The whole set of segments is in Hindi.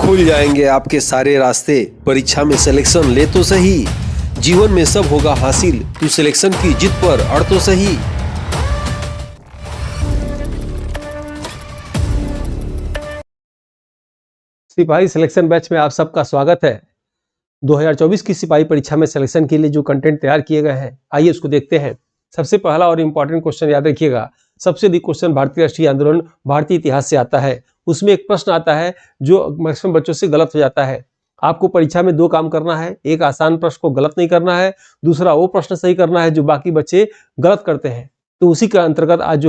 खुल जाएंगे आपके सारे रास्ते। परीक्षा में सिलेक्शन ले तो सही, जीवन में सब होगा हासिल, तू सिलेक्शन की जिद पर अड़ तो सही। सिपाही सिलेक्शन बैच में आप सबका स्वागत है। 2024 की सिपाही परीक्षा में सिलेक्शन के लिए जो कंटेंट तैयार किए गए हैं, आइए उसको देखते हैं। सबसे पहला और इम्पोर्टेंट क्वेश्चन याद रखिएगा। सबसे अधिक क्वेश्चन भारतीय राष्ट्रीय आंदोलन भारतीय इतिहास से आता है। उसमें एक प्रश्न आता है जो मैक्सिमम बच्चों से गलत हो जाता है। आपको परीक्षा में दो काम करना है, एक आसान प्रश्न को गलत नहीं करना है, दूसरा वो प्रश्न सही करना है जो बाकी बच्चे गलत करते हैं। तो उसी के अंतर्गत आज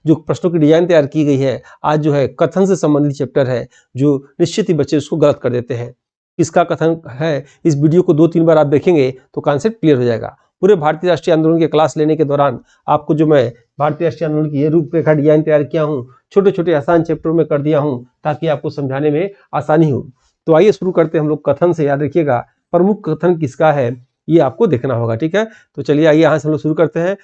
जो प्रश्नों की डिजाइन तैयार की गई है, आज कथन से संबंधित चैप्टर है, जो निश्चित ही बच्चे उसको गलत कर देते हैं। किसका कथन है, इस वीडियो को 2-3 बार आप देखेंगे तो कॉन्सेप्ट क्लियर हो जाएगा। पूरे भारतीय राष्ट्रीय आंदोलन के क्लास लेने के दौरान आपको जो मैं भारतीय राष्ट्रीय आंदोलन की ये रूपरेखा डिजाइन तैयार किया हूँ, छोटे छोटे आसान चैप्टरों में कर दिया हूँ ताकि आपको समझाने में आसानी हो। तो आइए शुरू करते हैं हम लोग कथन से। याद रखिएगा प्रमुख कथन किसका है ये आपको देखना होगा, ठीक है। तो चलिए आइए यहाँ से हम लोग शुरू करते हैं।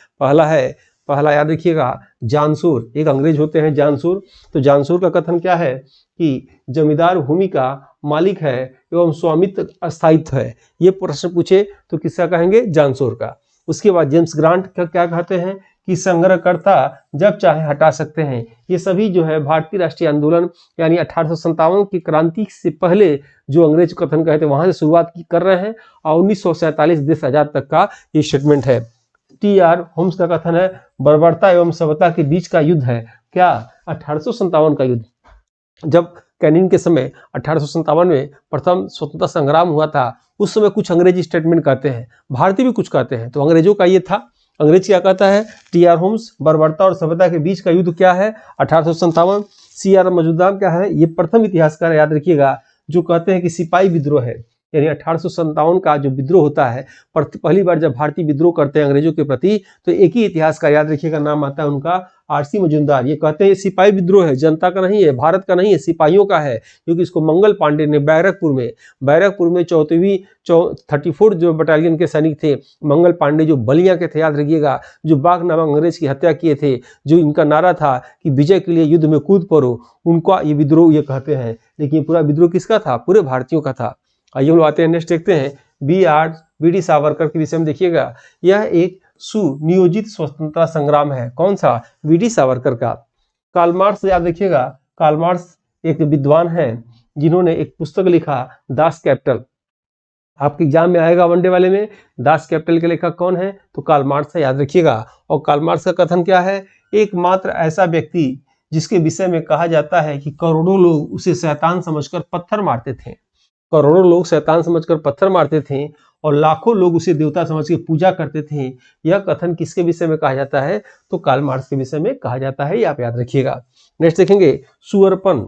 पहला याद रखिएगा, जानसूर। एक अंग्रेज होते हैं जानसूर। तो जानसूर का कथन क्या है कि जमींदार भूमि का मालिक है एवं स्वामित्व अस्थायित्व है। ये प्रश्न पूछे तो किसका कहेंगे, जानसूर का। उसके बाद जेम्स ग्रांट का क्या कहते हैं कि संग्रहकर्ता जब चाहे हटा सकते हैं। ये सभी भारतीय राष्ट्रीय आंदोलन यानी 1857 की क्रांति से पहले जो अंग्रेज कथन कहे थे वहां से शुरुआत कर रहे हैं और 1947 देश आजाद तक का ये स्टेटमेंट है। टी.आर. होम्स का कथन है बर्बरता एवं सभ्यता के बीच का युद्ध है। क्या, 1857 का युद्ध। जब कैनिन के समय 1857 में प्रथम स्वतंत्रता संग्राम हुआ था, उस समय कुछ अंग्रेजी स्टेटमेंट कहते हैं, भारतीय भी कुछ कहते हैं। तो अंग्रेजों का ये था। अंग्रेज क्या कहता है, टी.आर. होम्स बर्बरता और सभ्यता के बीच का युद्ध क्या है, 1857। सी.आर. मजुमदार क्या है, ये प्रथम इतिहासकार याद रखिएगा जो कहते हैं कि सिपाही विद्रोह है, यानी 1857 का जो विद्रोह होता है, पहली बार जब भारतीय विद्रोह करते हैं अंग्रेजों के प्रति, तो एक ही इतिहासकार याद रखिएगा नाम आता है उनका, आर.सी. मजुमदार। ये कहते हैं सिपाही विद्रोह है, जनता का नहीं है, भारत का नहीं है, सिपाहियों का है। क्योंकि इसको मंगल पांडे ने बैरकपुर में 34 जो बटालियन के सैनिक थे, मंगल पांडे जो बलिया के थे, याद रखिएगा, जो बाघ नामक अंग्रेज की हत्या किए थे, जो इनका नारा था कि विजय के लिए युद्ध में कूद पड़ो, उनका ये विद्रोह ये कहते हैं। लेकिन ये पूरा विद्रोह किसका था, पूरे भारतीयों का था। आइए हम लोग आते हैं, नेक्स्ट देखते हैं बी.डी. सावरकर के विषय में। देखिएगा यह एक सुनियोजित स्वतंत्रता संग्राम है। कौन सा, बी.डी. सावरकर का। कार्ल मार्क्स याद रखिएगा, कार्ल मार्क्स एक विद्वान हैं जिन्होंने एक पुस्तक लिखा दास कैपिटल। आपके एग्जाम में आएगा वनडे वाले में, दास कैपिटल के लेखक कौन है, तो कार्ल मार्क्स है, याद रखिएगा। और कार्ल मार्क्स का कथन क्या है, एकमात्र ऐसा व्यक्ति जिसके विषय में कहा जाता है कि करोड़ों लोग उसे शैतान समझकर पत्थर मारते थे, करोड़ों लोग शैतान समझकर पत्थर मारते थे और लाखों लोग उसे देवता समझ के पूजा करते थे। यह कथन किसके विषय में कहा जाता है, तो कार्ल मार्क्स के विषय में कहा जाता है, ये आप याद रखिएगा। नेक्स्ट देखेंगे, सुअरपन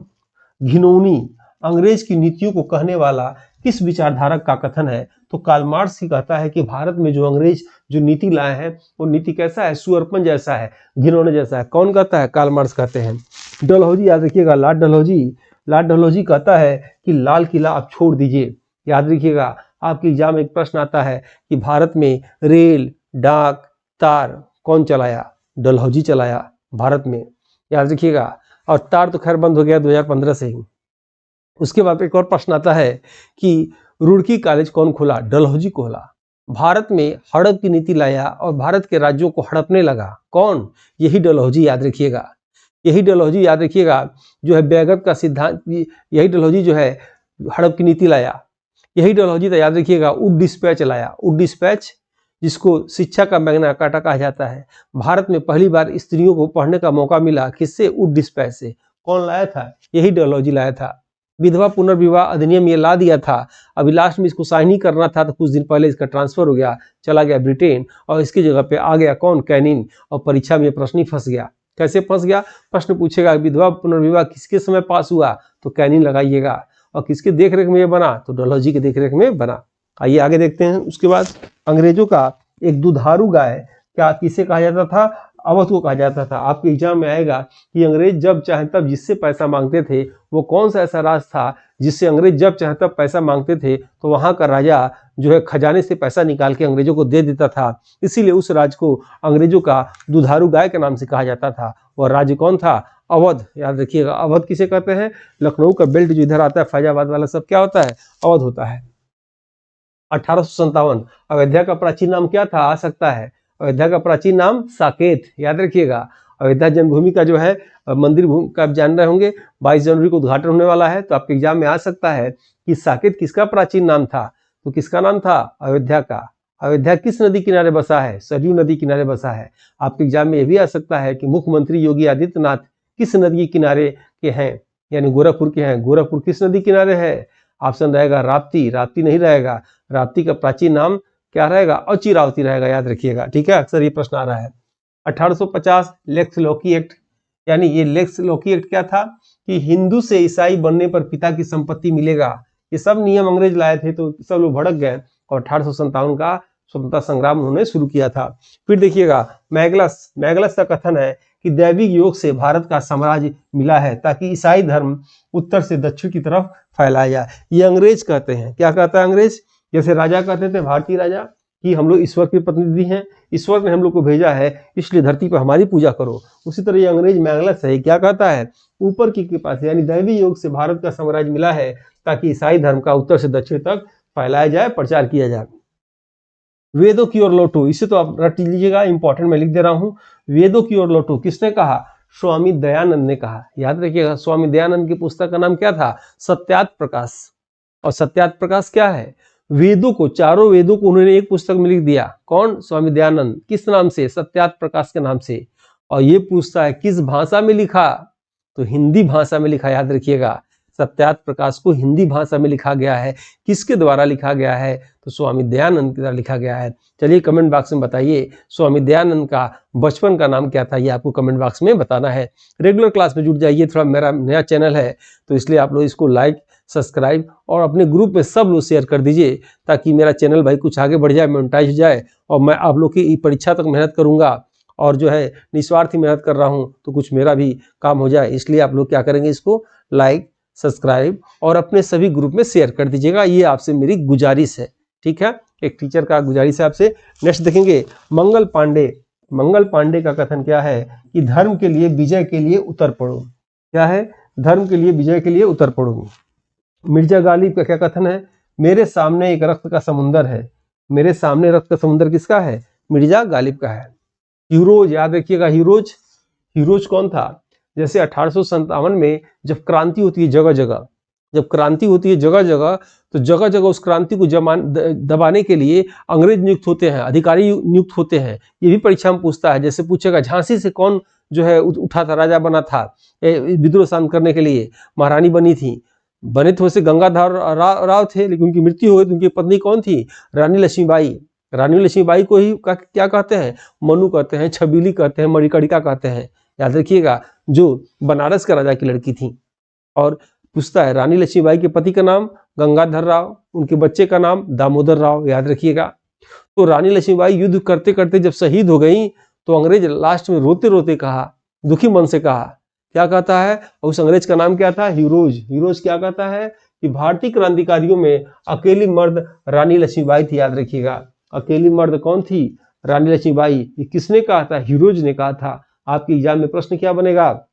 घिनौनी अंग्रेज की नीतियों को कहने वाला किस विचारधारक का कथन है, तो कार्ल मार्क्स ही कहता है कि भारत में जो अंग्रेज जो नीति लाए हैं वो नीति कैसा है, सुअरपन जैसा है, घिनौने जैसा है। कौन कहता है, कार्ल मार्क्स कहते हैं। डलहौजी याद रखिएगा, लॉर्ड डलहौजी कहता है कि लाल किला आप छोड़ दीजिए। याद रखिएगा आपके एग्जाम में एक प्रश्न आता है कि भारत में रेल डाक तार कौन चलाया, डलहौजी चलाया भारत में, याद रखिएगा। और तार तो खैर बंद हो गया 2015 से ही। उसके बाद एक और प्रश्न आता है कि रुड़की कॉलेज कौन खोला, डलहौजी खोला। भारत में हड़प की नीति लाया और भारत के राज्यों को हड़पने लगा, कौन, यही डलहौजी, याद रखिएगा। यही डलहौजी याद रखिएगा बैगत का सिद्धांत, यही डलहौजी हड़प की नीति लाया। यही डलहौजी तो याद रखिएगा वुड डिस्पैच लाया, वुड डिस्पैच जिसको शिक्षा का मैग्ना कार्टा कहा जाता है। भारत में पहली बार स्त्रियों को पढ़ने का मौका मिला, किससे, वुड डिस्पैच से। कौन लाया था, यही डलहौजी लाया था। विधवा पुनर्विवाह अधिनियम ये ला दिया था। अभी लास्ट में इसको साइन ही करना था तो कुछ दिन पहले इसका ट्रांसफर हो गया, चला गया ब्रिटेन, और इसकी जगह पे आ गया कौन, कैनिन। और परीक्षा में प्रश्न ही फंस गया। कैसे फंस गया, प्रश्न पूछेगा विधवा पुनर्विवाह किसके समय पास हुआ, तो कैनिन लगाइएगा। और किसके देखरेख में ये बना, तो डलहौजी के देखरेख में बना। आइए आगे देखते हैं। उसके बाद अंग्रेजों का एक दुधारू गाय क्या किसे कहा जाता था, अवध को कहा जाता था। आपके एग्जाम में आएगा कि अंग्रेज जब चाहे तब जिससे पैसा मांगते थे वो कौन सा ऐसा राज था जिससे अंग्रेज जब चाहे तब पैसा मांगते थे तो वहां का राजा जो है खजाने से पैसा निकाल के अंग्रेजों को दे देता था। इसीलिए उस राज को अंग्रेजों का दुधारू गाय के नाम से कहा जाता था। वह राज्य कौन था? अवध। याद रखिएगा, अवध किसे कहते हैं? लखनऊ का बेल्ट जो इधर आता है, फैजाबाद वाला सब क्या होता है? अवध होता है। 1857 अयोध्या का प्राचीन नाम क्या था? आ सकता है। अयोध्या का प्राचीन नाम साकेत। याद रखिएगा, अयोध्या जन्मभूमि का जो है मंदिर भूमि का आप जान रहे होंगे, 22 जनवरी को उद्घाटन होने वाला है। तो आपके एग्जाम में आ सकता है कि साकेत किसका प्राचीन नाम था? तो किसका नाम था? अयोध्या का। अयोध्या किस नदी किनारे बसा है? सरयू नदी किनारे बसा है। आपके एग्जाम में यह भी आ सकता है कि मुख्यमंत्री योगी आदित्यनाथ किस नदी किनारे के हैं? यानी गोरखपुर के हैं। गोरखपुर किस नदी किनारे है? ऑप्शन रहेगा राप्ती। राप्ती नहीं रहेगा, राप्ती का प्राचीन नाम क्या रहेगा? अचिरावती रहेगा। याद रखिएगा, ठीक है, अक्सर ये प्रश्न आ रहा है। 1850 लेक्स लॉकी एक्ट, यानी ये लेक्स लॉकी एक्ट क्या था कि हिंदू से ईसाई बनने पर पिता की संपत्ति मिलेगा। ये सब नियम अंग्रेज लाए थे तो सब लोग भड़क गए और 1857 का स्वतंत्रता संग्राम उन्होंने शुरू किया था। फिर देखिएगा, मैगलस का कथन है कि दैविक योग से भारत का साम्राज्य मिला है ताकि ईसाई धर्म उत्तर से दक्षिण की तरफ फैलाया जाए। ये अंग्रेज कहते हैं। क्या कहता है अंग्रेज? जैसे राजा कहते थे, भारतीय राजा, कि हम लोग ईश्वर के प्रतिनिधि हैं, ईश्वर ने हम लोग को भेजा है इसलिए धरती पर हमारी पूजा करो। उसी तरह ये अंग्रेज मैगलस है, क्या कहता है? ऊपर की कृपा से यानी दैवी योग से भारत का साम्राज्य मिला है ताकि ईसाई धर्म का उत्तर से दक्षिण तक फैलाया जाए, प्रचार किया जाए। वेदों की ओर लौटो, इसे तो आप रट लीजिएगा, इंपॉर्टेंट मैं लिख दे रहा हूं। वेदों की ओर लौटो किसने कहा? स्वामी दयानंद ने कहा। याद रखिएगा, स्वामी दयानंद की पुस्तक का नाम क्या था? सत्यार्थ प्रकाश। और सत्यार्थ प्रकाश क्या है? वेदों को, चारों वेदों को उन्होंने एक पुस्तक में लिख दिया। कौन? स्वामी दयानंद। किस नाम से? सत्यार्थ प्रकाश के नाम से। और ये पूछता है किस भाषा में लिखा? तो हिंदी भाषा में लिखा। याद रखिएगा, सत्यार्थ प्रकाश को हिंदी भाषा में लिखा गया है। किसके द्वारा लिखा गया है? तो स्वामी दयानंद के द्वारा लिखा गया है। चलिए कमेंट बॉक्स में बताइए स्वामी दयानंद का बचपन का नाम क्या था, ये आपको कमेंट बॉक्स में बताना है। रेगुलर क्लास में जुड़ जाइए, थोड़ा मेरा नया चैनल है तो इसलिए आप लोग इसको लाइक, सब्सक्राइब और अपने ग्रुप में सब लोग शेयर कर दीजिए ताकि मेरा चैनल भाई कुछ आगे बढ़ जाए, मोनेटाइज हो जाए। और मैं आप लोग की परीक्षा तक मेहनत करूंगा और जो है निस्वार्थी मेहनत कर रहा हूं तो कुछ मेरा भी काम हो जाए। इसलिए आप लोग क्या करेंगे, इसको लाइक, सब्सक्राइब और अपने सभी ग्रुप में शेयर कर दीजिएगा। ये आपसे मेरी गुजारिश है, ठीक है, एक टीचर का गुजारिश है आपसे। नेक्स्ट देखेंगे, मंगल पांडे का कथन क्या है कि धर्म के लिए विजय के लिए उतर पड़ो। क्या है? धर्म के लिए विजय के लिए उतर पड़ो। मिर्जा गालिब का क्या कथन है? मेरे सामने एक रक्त का समुंदर है। मेरे सामने रक्त का समुंदर किसका है? मिर्जा गालिब का है। हीरोज, याद रखिएगा, हीरोज कौन था? जैसे 1857 में जब क्रांति होती है जगह जगह, जब क्रांति होती है जगह जगह, तो जगह जगह उस क्रांति को दबाने के लिए अंग्रेज नियुक्त होते हैं, अधिकारी नियुक्त होते हैं। ये भी परीक्षा में पूछता है। जैसे पूछेगा झांसी से कौन जो है उठा था, राजा बना था विद्रोह शांत करने के लिए? महारानी बनी थी। बने थे वैसे गंगाधर राव थे, लेकिन उनकी मृत्यु हो गई। तो उनकी पत्नी कौन थी? रानी लक्ष्मीबाई। रानी लक्ष्मीबाई को ही क्या कहते हैं? मनु कहते हैं, छबीली कहते हैं, मणिकर्णिका कहते हैं। याद रखिएगा, जो बनारस का राजा की लड़की थी। और पूछता है रानी लक्ष्मीबाई के पति का नाम गंगाधर राव, उनके बच्चे का नाम दामोदर राव। याद रखिएगा। तो रानी लक्ष्मीबाई युद्ध करते करते जब शहीद हो गई तो अंग्रेज लास्ट में रोते रोते कहा, दुखी मन से कहा, क्या कहता है? उस अंग्रेज का नाम क्या था? हीरोज क्या कहता है कि भारतीय क्रांतिकारियों में अकेली मर्द रानी लक्ष्मीबाई थी। याद रखिएगा, अकेली मर्द कौन थी? रानी लक्ष्मीबाई। ये किसने कहा था? हीरोज ने कहा था। आपके एग्जाम में प्रश्न क्या बनेगा?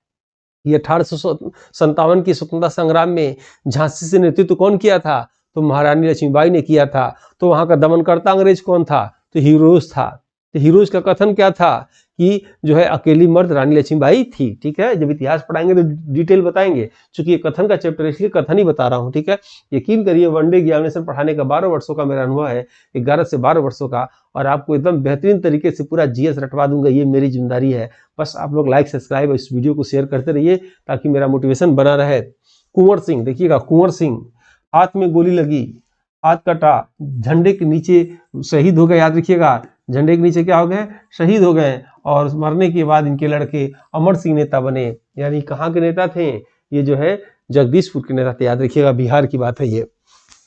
ये 1857 की स्वतंत्रता संग्राम में झांसी से नेतृत्व कौन किया था? तो महारानी लक्ष्मीबाई ने किया था। तो वहां का दमनकर्ता अंग्रेज कौन था? तो हीरोज था। तो हीरोज का कथन क्या था कि जो है अकेली मर्द रानी लक्ष्मीबाई थी। ठीक है, जब इतिहास पढ़ाएंगे तो डिटेल बताएंगे, क्योंकि ये कथन का चैप्टर इसलिए कथन ही बता रहा हूँ। ठीक है, यकीन करिए वनडे एग्जामिनेशन पढ़ाने का 12 वर्षों का मेरा अनुभव है, 11 से 12 वर्षों का, और आपको एकदम बेहतरीन तरीके से पूरा जीएस रटवा दूंगा। ये मेरी जिम्मेदारी है। बस आप लोग लाइक, सब्सक्राइब और इस वीडियो को शेयर करते रहिए ताकि मेरा मोटिवेशन बना रहे। कुंवर सिंह, देखिएगा, कुंवर सिंह, हाथ में गोली लगी, हाथ कटा, झंडे के नीचे शहीद हो गए। याद रखिएगा, झंडे के नीचे क्या हो गए? शहीद हो गए। और मरने के बाद इनके लड़के अमर सिंह नेता बने। यानी कहाँ के नेता थे? ये जो है जगदीशपुर के नेता थे। याद रखिएगा, बिहार की बात है ये।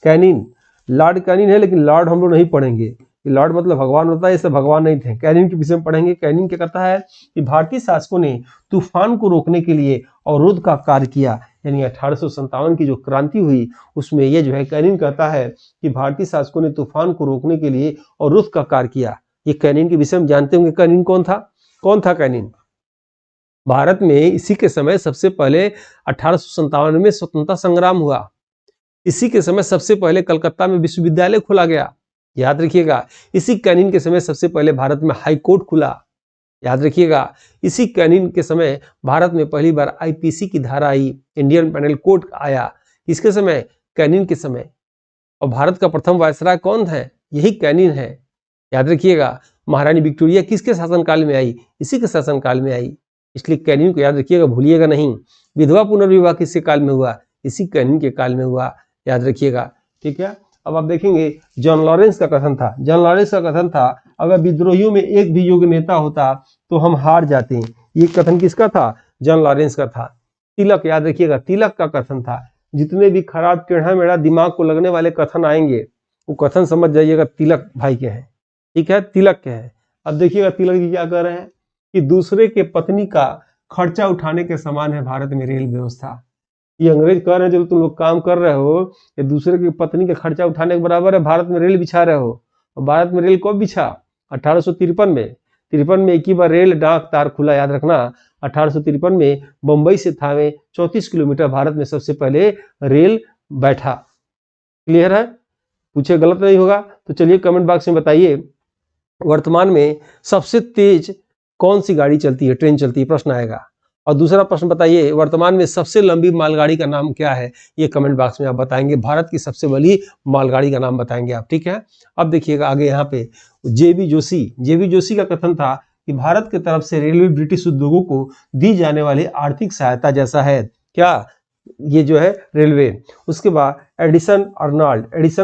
कैनिन, लॉर्ड कैनिन है, लेकिन लॉर्ड हम लोग नहीं पढ़ेंगे। लॉर्ड मतलब भगवान होता है, इससे भगवान नहीं थे। कैनिन के विषय में पढ़ेंगे। कैनिन क्या कहता है कि भारतीय शासकों ने तूफान को रोकने के लिए अवरोध का कार्य किया, यानी 1857 की जो क्रांति हुई उसमें ये जो है कैनिन कहता है कि भारतीय शासकों ने तूफान को रोकने के लिए अवरोध का कार्य किया। ये कैनिन के विषय में जानते होंगे। कैनिन कौन था? कौन था कैनिन? भारत में इसी के समय सबसे पहले 1857 में स्वतंत्रता संग्राम हुआ। इसी के समय सबसे पहले कलकत्ता में विश्वविद्यालय खोला गया, याद रखिएगा। इसी कैनिन के समय सबसे पहले भारत में हाई कोर्ट खुला, याद रखिएगा। इसी कैनिन के समय भारत में पहली बार आईपीसी की धारा आई, इंडियन पेनल कोड आया, इसके समय, कैनिन के समय। और भारत का प्रथम वायसराय कौन है? यही कैनिन है, याद रखिएगा। महारानी विक्टोरिया किसके शासनकाल में आई? इसी के शासनकाल में आई, इसलिए कैनिन को याद रखिएगा, भूलिएगा नहीं। विधवा पुनर्विवाह किसके काल में हुआ? इसी कैनिन के काल में हुआ, याद रखिएगा, ठीक है। अब आप देखेंगे जॉन लॉरेंस का कथन था। जॉन लॉरेंस का कथन था, अगर विद्रोहियों में एक भी योग्य नेता होता तो हम हार जाते हैं। ये कथन किसका था? जॉन लॉरेंस का था। तिलक, याद रखिएगा, तिलक का कथन था, जितने भी खराब टेढ़ा मेढ़ा दिमाग को लगने वाले कथन आएंगे वो कथन समझ जाइएगा तिलक भाई के हैं, ठीक है, तिलक के हैं। अब देखिएगा तिलक जी क्या कह रहे हैं कि दूसरे के पत्नी का खर्चा उठाने के समान है भारत में रेल व्यवस्था। ये अंग्रेज कह रहे हैं जब तुम लोग काम कर रहे हो, ये दूसरे की पत्नी के खर्चा उठाने के बराबर है, भारत में रेल बिछा रहे हो। और भारत में रेल कब बिछा? 1853 में। 53 में एक ही बार रेल डाक तार खुला, याद रखना। 1853 में बंबई से थावे 34 किलोमीटर भारत में सबसे पहले रेल बैठा। क्लियर है? पूछे गलत नहीं होगा तो चलिए कमेंट बॉक्स में बताइए, वर्तमान में सबसे तेज कौन सी गाड़ी चलती है, ट्रेन चलती है, प्रश्न आएगा। और दूसरा प्रश्न बताइए, वर्तमान में सबसे लंबी मालगाड़ी का नाम क्या है? ये कमेंट बॉक्स में आप बताएंगे। भारत की सबसे बड़ी मालगाड़ी का नाम बताएंगे आप, ठीक है। अब देखिएगा आगे यहाँ पे जेबी जोशी का कथन था कि भारत की तरफ से रेलवे ब्रिटिश उद्योगों को दी जाने वाली आर्थिक सहायता जैसा है। क्या? ये जो है रेलवे। उसके बाद एडिसन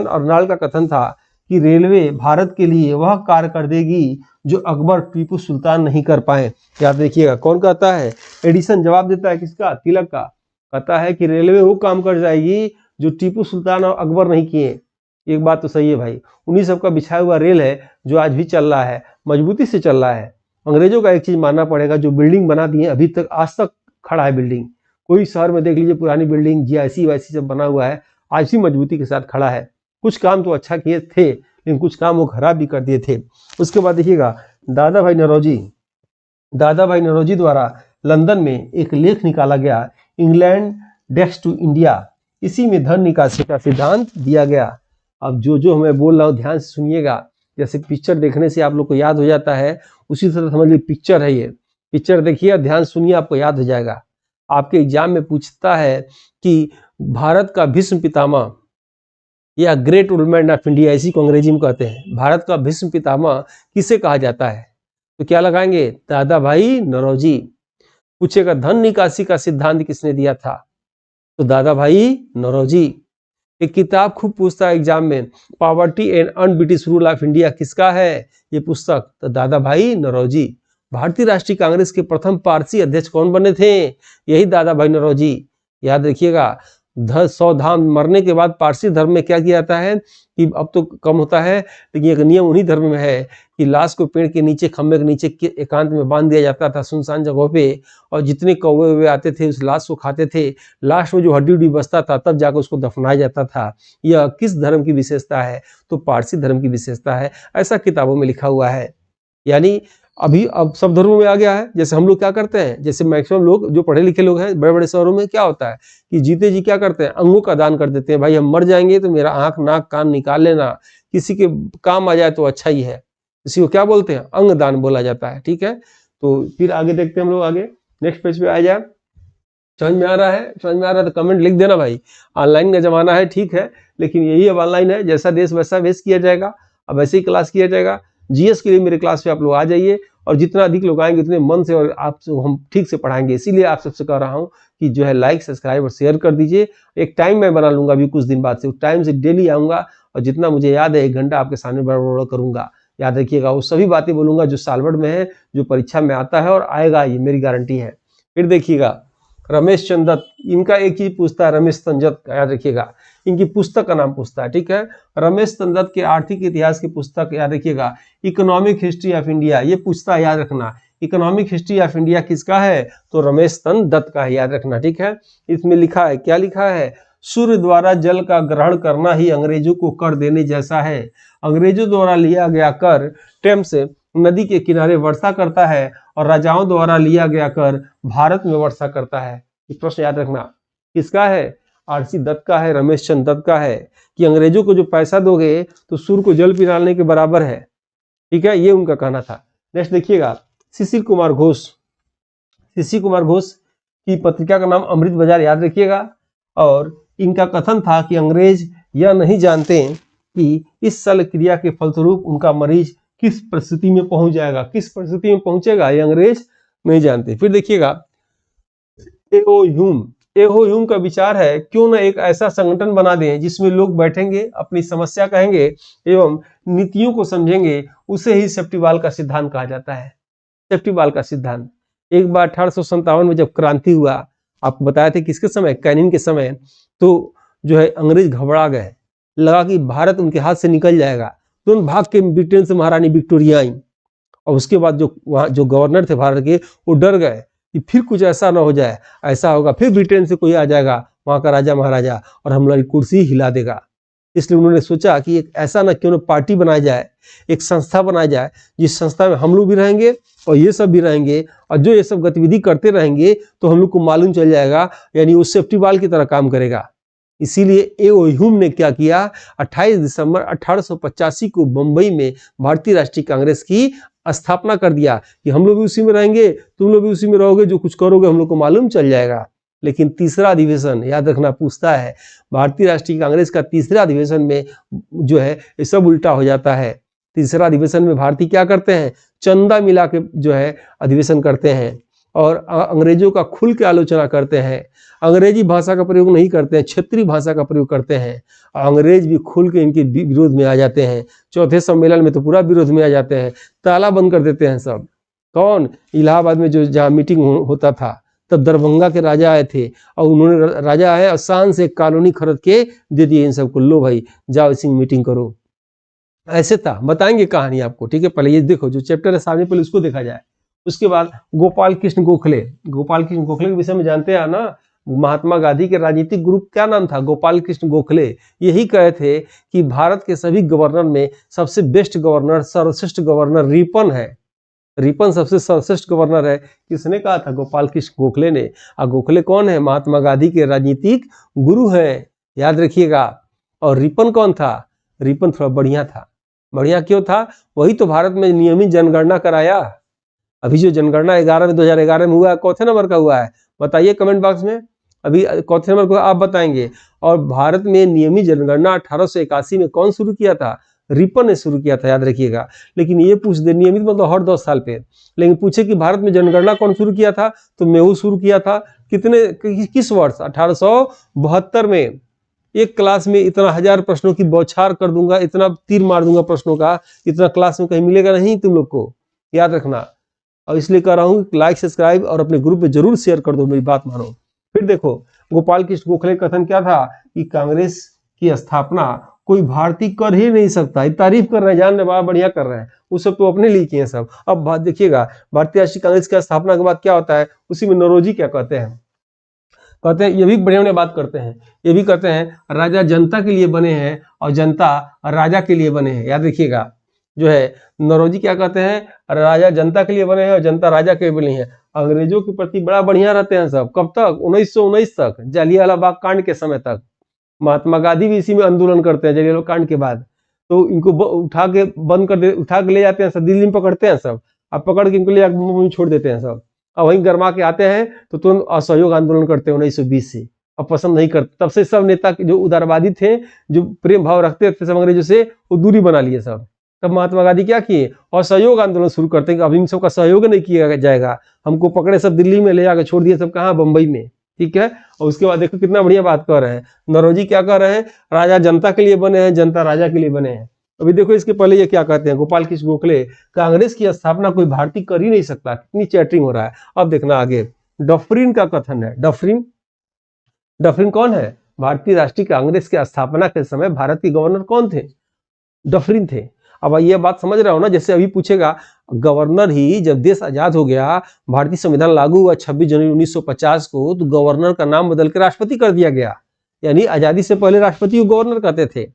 अर्नाल्ड का कथन था कि रेलवे भारत के लिए वह कार्य कर देगी जो अकबर टीपू सुल्तान नहीं कर पाए। याद रखिएगा, कौन कहता है? एडिसन जवाब देता है किसका? तिलक का। कहता है कि रेलवे वो काम कर जाएगी जो टीपू सुल्तान और अकबर नहीं किए। एक बात तो सही है भाई, उन्हीं सब का बिछाया हुआ रेल है जो आज भी चल रहा है, मजबूती से चल रहा है। अंग्रेजों का एक चीज मानना पड़ेगा, जो बिल्डिंग बना दी है अभी तक, आज तक खड़ा है बिल्डिंग। कोई शहर में देख लीजिए पुरानी बिल्डिंग जीआईसी वैसी सब बना हुआ है, आज भी मजबूती के साथ खड़ा है। कुछ काम तो अच्छा किए थे लेकिन कुछ काम वो खराब भी कर दिए थे। उसके बाद देखिएगा दादा भाई नौरोजी द्वारा लंदन में एक लेख निकाला गया, इंग्लैंड डेस्क टू इंडिया। इसी में धन निकासी का सिद्धांत दिया गया। अब जो मैं बोल रहा हूँ ध्यान से सुनिएगा, जैसे पिक्चर देखने से आप लोग को याद हो जाता है, उसी तरह समझ लीजिए पिक्चर है। ये पिक्चर देखिए, ध्यान सुनिए, आपको याद हो जाएगा। आपके एग्जाम में पूछता है कि भारत का भीष्म पितामह या great old man of India, इसी को अंग्रेजी में कहते हैं, भारत का भीष्म पितामह किसे कहा जाता है? तो क्या लगाएंगे? दादा भाई नौरोजी। पूछेगा धन निकासी का सिद्धांत किसने दिया था? तो दादा भाई नौरोजी। एक किताब खूब पूछता है एग्जाम में, poverty and un-British rule of India, किसका है ये पुस्तक? तो दादा भाई नौरोजी। भारतीय राष्ट्रीय कांग्रेस के प्रथम पारसी अध्यक्ष कौन बने थे? यही दादा भाई नौरोजी। याद रखिएगा, 100 धाम मरने के बाद पारसी धर्म में क्या किया जाता है कि अब तो कम होता है, लेकिन एक नियम उन्हीं धर्म में है कि लाश को पेड़ के नीचे, खंबे के नीचे एकांत में बांध दिया जाता था सुनसान जगहों पे, और जितने कौवे हुए आते थे उस लाश को खाते थे। लाश में जो हड्डी उड्डी बचता था तब जाकर उसको दफनाया जाता था। यह किस धर्म की विशेषता है? तो पारसी धर्म की विशेषता है, ऐसा किताबों में लिखा हुआ है। यानी अभी अब सब धर्मों में आ गया है। जैसे हम लोग क्या करते हैं, जैसे मैक्सिमम लोग जो पढ़े लिखे लोग हैं बड़े बड़े शहरों में क्या होता है कि जीते जी क्या करते हैं, अंगों का दान कर देते हैं। भाई हम मर जाएंगे तो मेरा आंख नाक कान निकाल लेना, किसी के काम आ जाए तो अच्छा ही है। इसी को क्या बोलते हैं? अंग दान बोला जाता है, ठीक है। तो फिर आगे देखते हैं हम लोग, आगे नेक्स्ट पेज पे आ जाए। समझ में आ रहा है? समझ में आ रहा है तो कमेंट लिख देना भाई। ऑनलाइन का जमाना है, ठीक है, लेकिन यही अब ऑनलाइन है, जैसा देश वैसा भेज किया जाएगा, अब वैसे ही क्लास किया जाएगा। जीएस के लिए मेरे क्लास पे आप लोग आ जाइए, और जितना अधिक लोग आएंगे उतने मन से और आप हम ठीक से पढ़ाएंगे। इसीलिए आप सबसे कह रहा हूं कि जो है लाइक सब्सक्राइब और शेयर कर दीजिए। एक टाइम मैं बना लूंगा अभी कुछ दिन बाद से, उस टाइम से डेली आऊँगा और जितना मुझे याद है 1 घंटा आपके सामने बड़ा करूँगा। याद रखिएगा, वो सभी बातें बोलूँगा जो सालवर्ड में है, जो परीक्षा में आता है और आएगा, ये मेरी गारंटी है। फिर देखिएगा रमेश चंद्र दत्त, इनका एक चीज पूछता है रमेश चंद्र दत्त का, याद रखिएगा, इनकी पुस्तक का नाम पूछता है, ठीक है। रमेश चंद्र दत्त के आर्थिक इतिहास की पुस्तक याद रखिएगा, इकोनॉमिक हिस्ट्री ऑफ इंडिया, ये पूछता है, याद रखना। इकोनॉमिक हिस्ट्री ऑफ इंडिया किसका है? तो रमेश चंद्र दत्त का है, याद रखना, ठीक है। इसमें लिखा है, क्या लिखा है? सूर्य द्वारा जल का ग्रहण करना ही अंग्रेजों को कर देने जैसा है। अंग्रेजों द्वारा लिया गया कर टेम्स नदी के किनारे वर्षा करता है और राजाओं द्वारा लिया गया कर भारत में वर्षा करता है। ये प्रश्न याद रखना, किसका है? आरसी दत्त का है, रमेश चंद्र दत्त का है, कि अंग्रेजों को जो पैसा दोगे तो सूर्य को जल पिलाने के बराबर है, ठीक है, ये उनका कहना था। नेक्स्ट देखिएगा, शिशिर कुमार घोष, शिशिर कुमार घोष की पत्रिका का नाम अमृत बाजार, याद रखिएगा। और इनका कथन था कि अंग्रेज यह नहीं जानते कि इस शल्य क्रिया के फलस्वरूप उनका मरीज किस परिस्थिति में पहुंच जाएगा, किस परिस्थिति में पहुंचेगा, ये अंग्रेज नहीं जानते। फिर देखिएगा, एओ ह्यूम का विचार है, क्यों न एक ऐसा संगठन बना दें जिसमें लोग बैठेंगे, अपनी समस्या कहेंगे एवं नीतियों को समझेंगे, उसे ही सेफ्टीवाल का सिद्धांत कहा जाता है। सेफ्टीवाल का सिद्धांत एक बार 1857 में जब क्रांति हुआ, आपको बताया था किसके समय? कैनिंग के समय। तो जो है अंग्रेज घबरा गए, लगा कि भारत उनके हाथ से निकल जाएगा, तुरंत भाग के ब्रिटेन से महारानी विक्टोरिया आई। और उसके बाद जो वहाँ जो गवर्नर थे भारत के, वो डर गए कि फिर कुछ ऐसा ना हो जाए, ऐसा होगा फिर ब्रिटेन से कोई आ जाएगा, वहाँ का राजा महाराजा, और हमारी कुर्सी हिला देगा। इसलिए उन्होंने सोचा कि एक ऐसा ना क्यों ना पार्टी बनाया जाए, एक संस्था बनाया जाए, जिस संस्था में हम लोग भी रहेंगे और ये सब भी रहेंगे, और जो ये सब गतिविधि करते रहेंगे तो हम लोग को मालूम चल जाएगा, यानी वो सेफ्टी वाल की तरह काम करेगा। इसीलिए एओ ह्यूम ने क्या किया, 28 दिसंबर 1885 को बंबई में भारतीय राष्ट्रीय कांग्रेस की स्थापना कर दिया कि हम लोग भी उसी में रहेंगे, तुम लोग भी उसी में रहोगे, जो कुछ करोगे हम लोग को मालूम चल जाएगा। लेकिन तीसरा अधिवेशन, याद रखना, पूछता है भारतीय राष्ट्रीय कांग्रेस का तीसरा अधिवेशन में जो है ये सब उल्टा हो जाता है। तीसरा अधिवेशन में भारतीय क्या करते हैं? चंदा मिला के जो है अधिवेशन करते हैं और अंग्रेजों का खुल के आलोचना करते हैं। अंग्रेजी भाषा का प्रयोग नहीं करते हैं, क्षेत्रीय भाषा का प्रयोग करते हैं। अंग्रेज भी खुल के इनके विरोध में आ जाते हैं। चौथे सम्मेलन में तो पूरा विरोध में आ जाते हैं, ताला बंद कर देते हैं सब। कौन? इलाहाबाद में जो जहाँ मीटिंग होता था, तब दरभंगा के राजा आए थे और उन्होंने, राजा आए और शान से कॉलोनी खरीद के दे दिए इन सबको, लो भाई जाओ इसी मीटिंग करो। ऐसे था, बताएंगे कहानी आपको, ठीक है। पहले ये देखो जो चैप्टर है सामने, पहले उसको देखा जाए। उसके बाद गोपाल कृष्ण गोखले, गोपाल कृष्ण गोखले के विषय में जानते हैं ना, महात्मा गांधी के राजनीतिक गुरु क्या नाम था? गोपाल कृष्ण गोखले। यही कहे थे कि भारत के सभी गवर्नर में सबसे बेस्ट गवर्नर, सर्वश्रेष्ठ गवर्नर रिपन है। रिपन सबसे सर्वश्रेष्ठ गवर्नर है। किसने कहा था? गोपाल कृष्ण गोखले ने। और गोखले कौन है? महात्मा गांधी के राजनीतिक गुरु हैं, याद रखिएगा। और रिपन कौन था? रिपन थोड़ा बढ़िया था। बढ़िया क्यों था? वही तो भारत में नियमित जनगणना कराया। अभी जो जनगणना 2011 में हुआ है, कौथे नंबर का हुआ है बताइए कमेंट बॉक्स में, अभी कौथे नंबर को आप बताएंगे। और भारत में नियमित जनगणना 1881 में कौन शुरू किया था? रिपन ने शुरू किया था, याद रखिएगा। लेकिन ये पूछ दे, नियमित मतलब हर 10 साल पे, लेकिन पूछे कि भारत में जनगणना कौन शुरू किया था, तो मेहू शुरू किया था। किस वर्ष? 1872 में। एक क्लास में इतना 1000 प्रश्नों की बौछार कर दूंगा, इतना तीर मार दूंगा प्रश्नों का, इतना क्लास में कहीं मिलेगा नहीं तुम लोग को, याद रखना। और इसलिए कह रहा हूँ लाइक सब्सक्राइब और अपने ग्रुप में जरूर शेयर कर दो, मेरी बात मानो। फिर देखो गोपाल कृष्ण गोखले का कथन क्या था कि कांग्रेस की स्थापना कोई भारतीय कर ही नहीं सकता। ये तारीफ कर रहे हैं, जान रहे बड़ा बढ़िया कर रहे हैं, वो सब तो अपने लिए किए सब। अब बात देखिएगा, भारतीय राष्ट्रीय कांग्रेस की स्थापना के बाद क्या होता है, उसी में नौरोजी क्या कहते हैं, कहते हैं, ये भी बढ़िया बढ़िया बात करते हैं, ये भी कहते हैं राजा जनता के लिए बने हैं और जनता राजा के लिए बने हैं। याद रखिएगा, जो है नौरोजी क्या कहते हैं, राजा जनता के लिए बने हैं और जनता राजा के लिए बनी है। अंग्रेजों के प्रति बड़ा बढ़िया रहते हैं सब। कब तक? 1919 तक, जलियांवाला बाग कांड के समय तक। महात्मा गांधी भी इसी में आंदोलन करते हैं जलियांवाला कांड के बाद। तो इनको उठा के बंद कर दे, उठा के ले जाते हैं सब, दिल्ली में पकड़ते हैं सब, अब पकड़ के इनको ले जाकर छोड़ देते हैं सब। और वहीं गरमा के आते हैं तो तुरंत असहयोग आंदोलन करते हैं 1920 से। अब पसंद नहीं करते, तब से सब नेता जो उदारवादी थे, जो प्रेम भाव रखते थे सब अंग्रेजों से, वो दूरी बना लिए सब। तब महात्मा गांधी क्या किए? असहयोग आंदोलन शुरू करते हैं कि अब इन सबका सहयोग नहीं किया जाएगा, हमको पकड़े सब दिल्ली में ले जाकर छोड़ दिए सब, कहाँ? बंबई में, ठीक है। और उसके बाद देखो कितना बढ़िया बात कर रहे हैं, नौरोजी क्या कर रहे हैं, राजा जनता के लिए बने हैं, जनता राजा के लिए बने हैं। अभी देखो इसके पहले ये क्या कहते हैं, गोपाल कृष्ण गोखले, कांग्रेस की स्थापना कोई भारतीय कर ही नहीं सकता। कितनी चैटरिंग हो रहा है। अब देखना आगे, डफरिन का कथन है। डफरिन, डफरिन कौन है? भारतीय राष्ट्रीय कांग्रेस के स्थापना के समय भारत के गवर्नर कौन थे? डफरिन थे। अब ये बात समझ रहे हो ना, जैसे अभी पूछेगा गवर्नर ही, जब देश आजाद हो गया, भारतीय संविधान लागू हुआ 26 जनवरी 1950 को, तो गवर्नर का नाम बदल के राष्ट्रपति कर दिया गया। यानी आजादी से पहले राष्ट्रपति को गवर्नर कहते थे।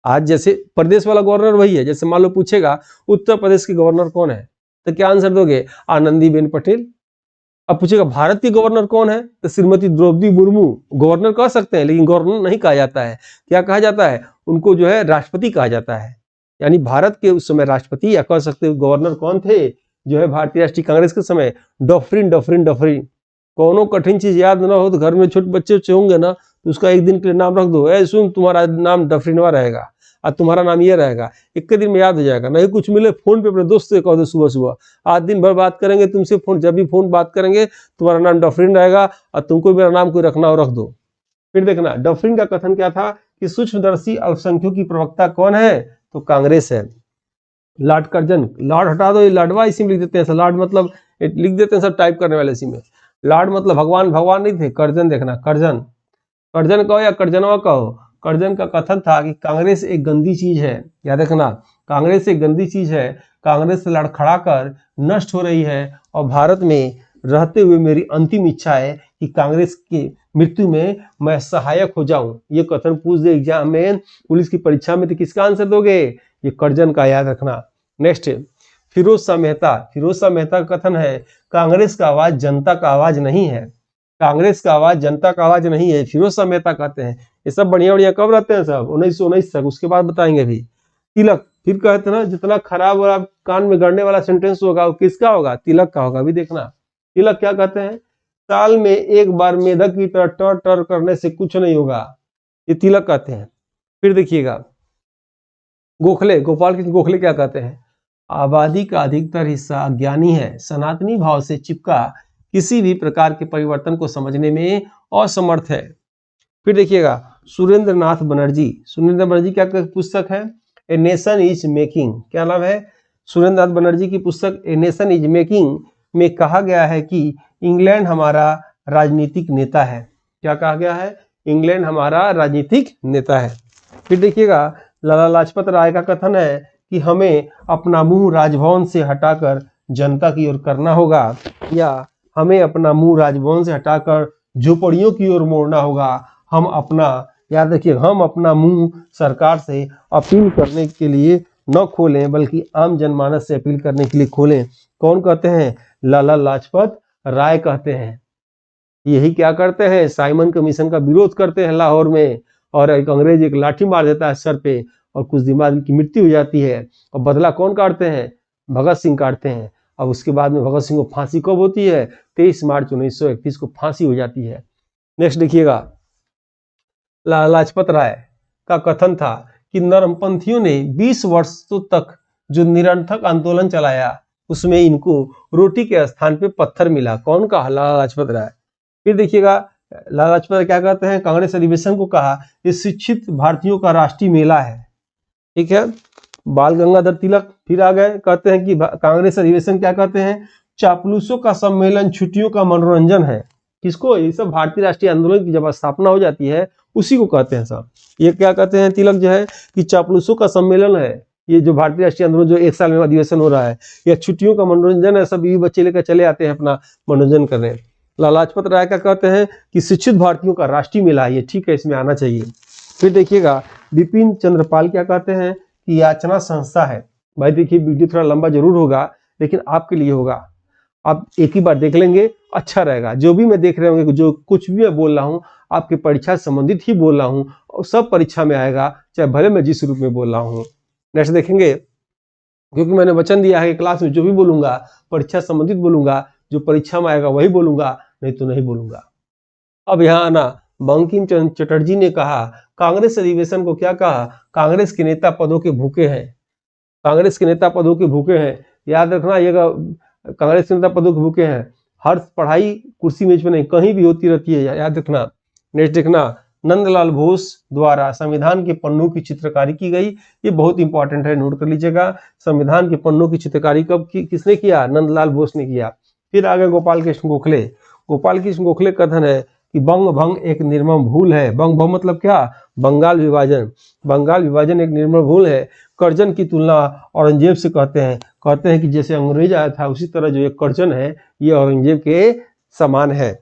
आज जैसे प्रदेश वाला गवर्नर वही है। जैसे मान लो पूछेगा उत्तर प्रदेश के गवर्नर कौन है, तो क्या आंसर दोगे? आनंदीबेन पटेल। अब पूछेगा भारत के गवर्नर कौन है, तो श्रीमती द्रौपदी मुर्मू। गवर्नर कह सकते हैं, लेकिन गवर्नर नहीं कहा जाता है। क्या कहा जाता है? उनको जो है राष्ट्रपति कहा जाता है। यानी भारत के उस समय राष्ट्रपति या कह सकते हो गवर्नर कौन थे जो है भारतीय राष्ट्रीय कांग्रेस के समय? Dufferin, Dufferin, Dufferin. कोनो कठिन चीज याद ना हो तो घर में छोटे बच्चे होंगे ना, तो उसका एक दिन के लिए नाम रख दो, ऐ सुन तुम्हारा नाम डफरिनवा रहेगा और तुम्हारा नाम ये रहेगा, एक दिन में याद हो जाएगा। नहीं कुछ मिले फोन पे अपने दोस्त से कह दो सुबह सुबह, आज दिन भर बात करेंगे तुमसे फोन, जब भी फोन बात करेंगे तुम्हारा नाम डफरिन रहेगा और तुमको मेरा नाम कोई रखना हो रख दो। फिर देखना डफरिन का कथन क्या था कि सूक्ष्मदर्शी अल्पसंख्यकों की प्रवक्ता कौन है? तो कांग्रेस है। लॉर्ड कर्जन, लॉर्ड हटा दो, ये लॉर्डवा इसी में लिख देते हैं। लॉर्ड मतलब लिख देते हैं सब टाइप करने वाले इसी में। लॉर्ड मतलब भगवान, भगवान नहीं थे। कर्जन देखना, कर्जन, कर्जन कहो या कर्जनवा कहो। कर्जन का कथन था कि कांग्रेस एक गंदी चीज है। याद रखना, कांग्रेस एक गंदी चीज है, कांग्रेस से लड़खड़ा कर नष्ट हो रही है, और भारत में रहते हुए मेरी अंतिम इच्छा है कि कांग्रेस की मृत्यु में मैं सहायक हो जाऊं। ये कथन पूछ दे एग्जाम में, पुलिस की परीक्षा में, तो किसका आंसर दोगे? ये कर्जन का, याद रखना। नेक्स्ट, फिरोज शाह मेहता। फिरोज शाह मेहता का कथन है कांग्रेस का आवाज जनता का आवाज नहीं है। कांग्रेस का आवाज जनता का आवाज नहीं है, फिरोज शाह मेहता कहते हैं। ये सब बढ़िया बढ़िया कब रहते हैं? सब 1919 तक, उसके बाद बताएंगे भी। तिलक फिर कहते हैं ना, जितना खराब और आप कान में गड़ने वाला सेंटेंस होगा वो किसका होगा? तिलक का होगा। अभी देखना तिलक क्या कहते हैं, साल में एक बार मेढक की तरह टर टर करने से कुछ नहीं होगा, ये तिलक कहते हैं। फिर देखिएगा गोखले, गोपाल कृष्ण गोखले क्या कहते हैं? आबादी का अधिकतर हिस्सा अज्ञानी है, सनातनी भाव से चिपका किसी भी प्रकार के परिवर्तन को समझने में असमर्थ है। फिर देखिएगा सुरेंद्र नाथ बनर्जी। सुरेंद्र बनर्जी क्या पुस्तक है? A nation is making. क्या नाम है? सुरेंद्र नाथ बनर्जी की पुस्तक ए नेशन इज मेकिंग में कहा गया है कि इंग्लैंड हमारा राजनीतिक नेता है। क्या कहा गया है? इंग्लैंड हमारा राजनीतिक नेता है। फिर देखिएगा लाला लाजपत राय का कथन है कि हमें अपना मुंह राजभवन से हटाकर जनता की ओर करना होगा, या हमें अपना मुंह राजभवन से हटाकर झोपड़ियों की ओर मोड़ना होगा। हम अपना, याद रखिए, हम अपना मुंह सरकार से अपील करने के लिए न खोलें, बल्कि आम जनमानस से अपील करने के लिए खोलें। कौन कहते हैं? लाला लाजपत राय कहते हैं। यही क्या करते हैं? साइमन कमीशन का विरोध करते हैं लाहौर में, और एक अंग्रेज एक लाठी मार देता है सर पे और कुछ दिन बाद की मृत्यु हो जाती है। और बदला कौन काटते हैं? भगत सिंह काटते हैं। अब उसके बाद में भगत सिंह को फांसी कब होती है? 23 मार्च 1931 को फांसी हो जाती है। नेक्स्ट देखिएगा लाला लाजपत राय का कथन था कि नरमपंथियों ने 20 वर्षों तक जो निरंथक आंदोलन चलाया, उसमें इनको रोटी के स्थान पे पत्थर मिला। कौन कहा? लाला लाजपत राय। फिर देखिएगा लाला लाजपत राय क्या कहते हैं? कांग्रेस अधिवेशन को कहा ये शिक्षित भारतीयों का राष्ट्रीय मेला है। ठीक है। बाल गंगाधर तिलक फिर आ गए, कहते हैं कि कांग्रेस अधिवेशन क्या कहते हैं? चापलूसों का सम्मेलन, छुट्टियों का मनोरंजन है। किसको? ये सब भारतीय राष्ट्रीय आंदोलन की जब स्थापना हो जाती है उसी को कहते हैं सब। ये क्या कहते हैं तिलक जो है कि चापलूसों का सम्मेलन है, ये जो भारतीय राष्ट्रीय आंदोलन जो एक साल में अधिवेशन हो रहा है, या छुट्टियों का मनोरंजन है, सब बीवी बच्चे लेकर चले आते हैं अपना मनोरंजन करने। लाला लाजपत राय क्या कहते हैं कि शिक्षित भारतीयों का राष्ट्रीय मेला है, ये ठीक है, इसमें आना चाहिए। फिर देखिएगा बिपिन चंद्र पाल क्या कहते हैं कि याचना संस्था है। भाई देखिए वीडियो थोड़ा लंबा जरूर होगा, लेकिन आपके लिए होगा, आप एक ही बार देख लेंगे, अच्छा रहेगा। जो भी मैं देख रहे होंगे, जो कुछ भी मैं बोल रहा हूँ आपके परीक्षा से संबंधित ही बोल रहा हूँ, और सब परीक्षा में आएगा, चाहे भले मैं जिस रूप में बोल रहा हूँ। नेक्स्ट देखेंगे, क्योंकि मैंने वचन दिया है क्लास में जो भी बोलूंगा परीक्षा संबंधित बोलूंगा, जो परीक्षा में आएगा वही बोलूंगा, नहीं तो नहीं बोलूंगा। अब यहाँ आना, बंकिम चंद्र चटर्जी ने कहा कांग्रेस अधिवेशन को, क्या कहा? कांग्रेस के नेता पदों के भूखे हैं। कांग्रेस के नेता पदों के भूखे हैं, याद रखना, ये कांग्रेस के नेता पदों के भूखे हैं। हर पढ़ाई कुर्सी मेज पे नहीं, कहीं भी होती रहती है, याद रखना। नेक्स्ट देखना, नंदलाल बोस द्वारा संविधान के पन्नों की चित्रकारी की गई। ये बहुत इंपॉर्टेंट है, नोट कर लीजिएगा। संविधान के पन्नों की चित्रकारी कब की, किसने किया? नंदलाल बोस ने किया। फिर आ गए गोपाल कृष्ण गोखले। गोपाल कृष्ण गोखले का कथन है कि बंग भंग एक निर्मम भूल है। बंग भंग मतलब क्या? बंगाल विभाजन। बंगाल विभाजन एक निर्मम भूल है। कर्जन की तुलना औरंगजेब से कहते हैं कि जैसे अंग्रेज आया था उसी तरह जो ये कर्जन है ये औरंगजेब के समान है।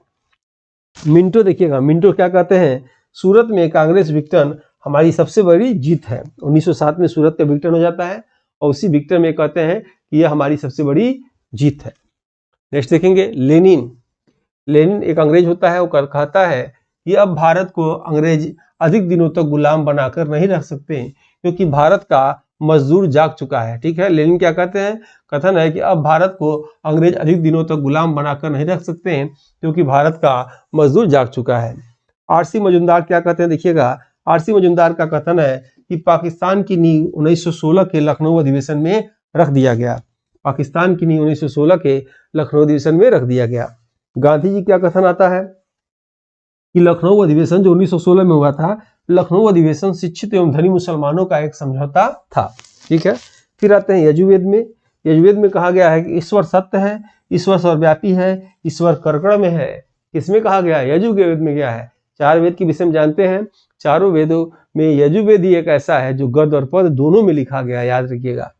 मिंटो देखिएगा, मिंटो क्या कहते हैं? सूरत में कांग्रेस विघटन हमारी सबसे बड़ी जीत है। 1907 में सूरत का विघटन हो जाता है और उसी विघटन में कहते हैं कि यह हमारी सबसे बड़ी जीत है। नेक्स्ट देखेंगे लेनिन। लेनिन एक अंग्रेज होता है, वो कहता है कि अब भारत को अंग्रेज अधिक दिनों तक गुलाम बनाकर नहीं रख सकते क्योंकि भारत का मजदूर जाग चुका है। ठीक है, लेनिन क्या कहते हैं? कथन है कि अब भारत को अंग्रेज अधिक दिनों तक गुलाम बनाकर नहीं रख सकते हैं क्योंकि भारत का मजदूर जाग चुका है। आरसी मजूमदार क्या कहते हैं? देखिएगा, आरसी मजूमदार का कथन है कि पाकिस्तान की नींव 1916 के लखनऊ अधिवेशन में रख दिया गया। पाकिस्तान की नींव 1916 के लखनऊ अधिवेशन में रख दिया गया। गांधी जी क्या कथन आता है कि लखनऊ अधिवेशन जो 1916 में हुआ था, लखनऊ अधिवेशन शिक्षित एवं धनी मुसलमानों का एक समझौता था। ठीक है, फिर आते हैं यजुर्वेद में। यजुर्वेद में कहा गया है कि ईश्वर सत्य है, ईश्वर सर्वव्यापी है, ईश्वर कर्कड़ में है। किसमें कहा गया है? यजुर्वेद में गया है। 4 वेद के विषय में जानते हैं, चारों वेदों में यजुर्वेद ही एक ऐसा है जो गद्य और पद दोनों में लिखा गया, याद रखिएगा।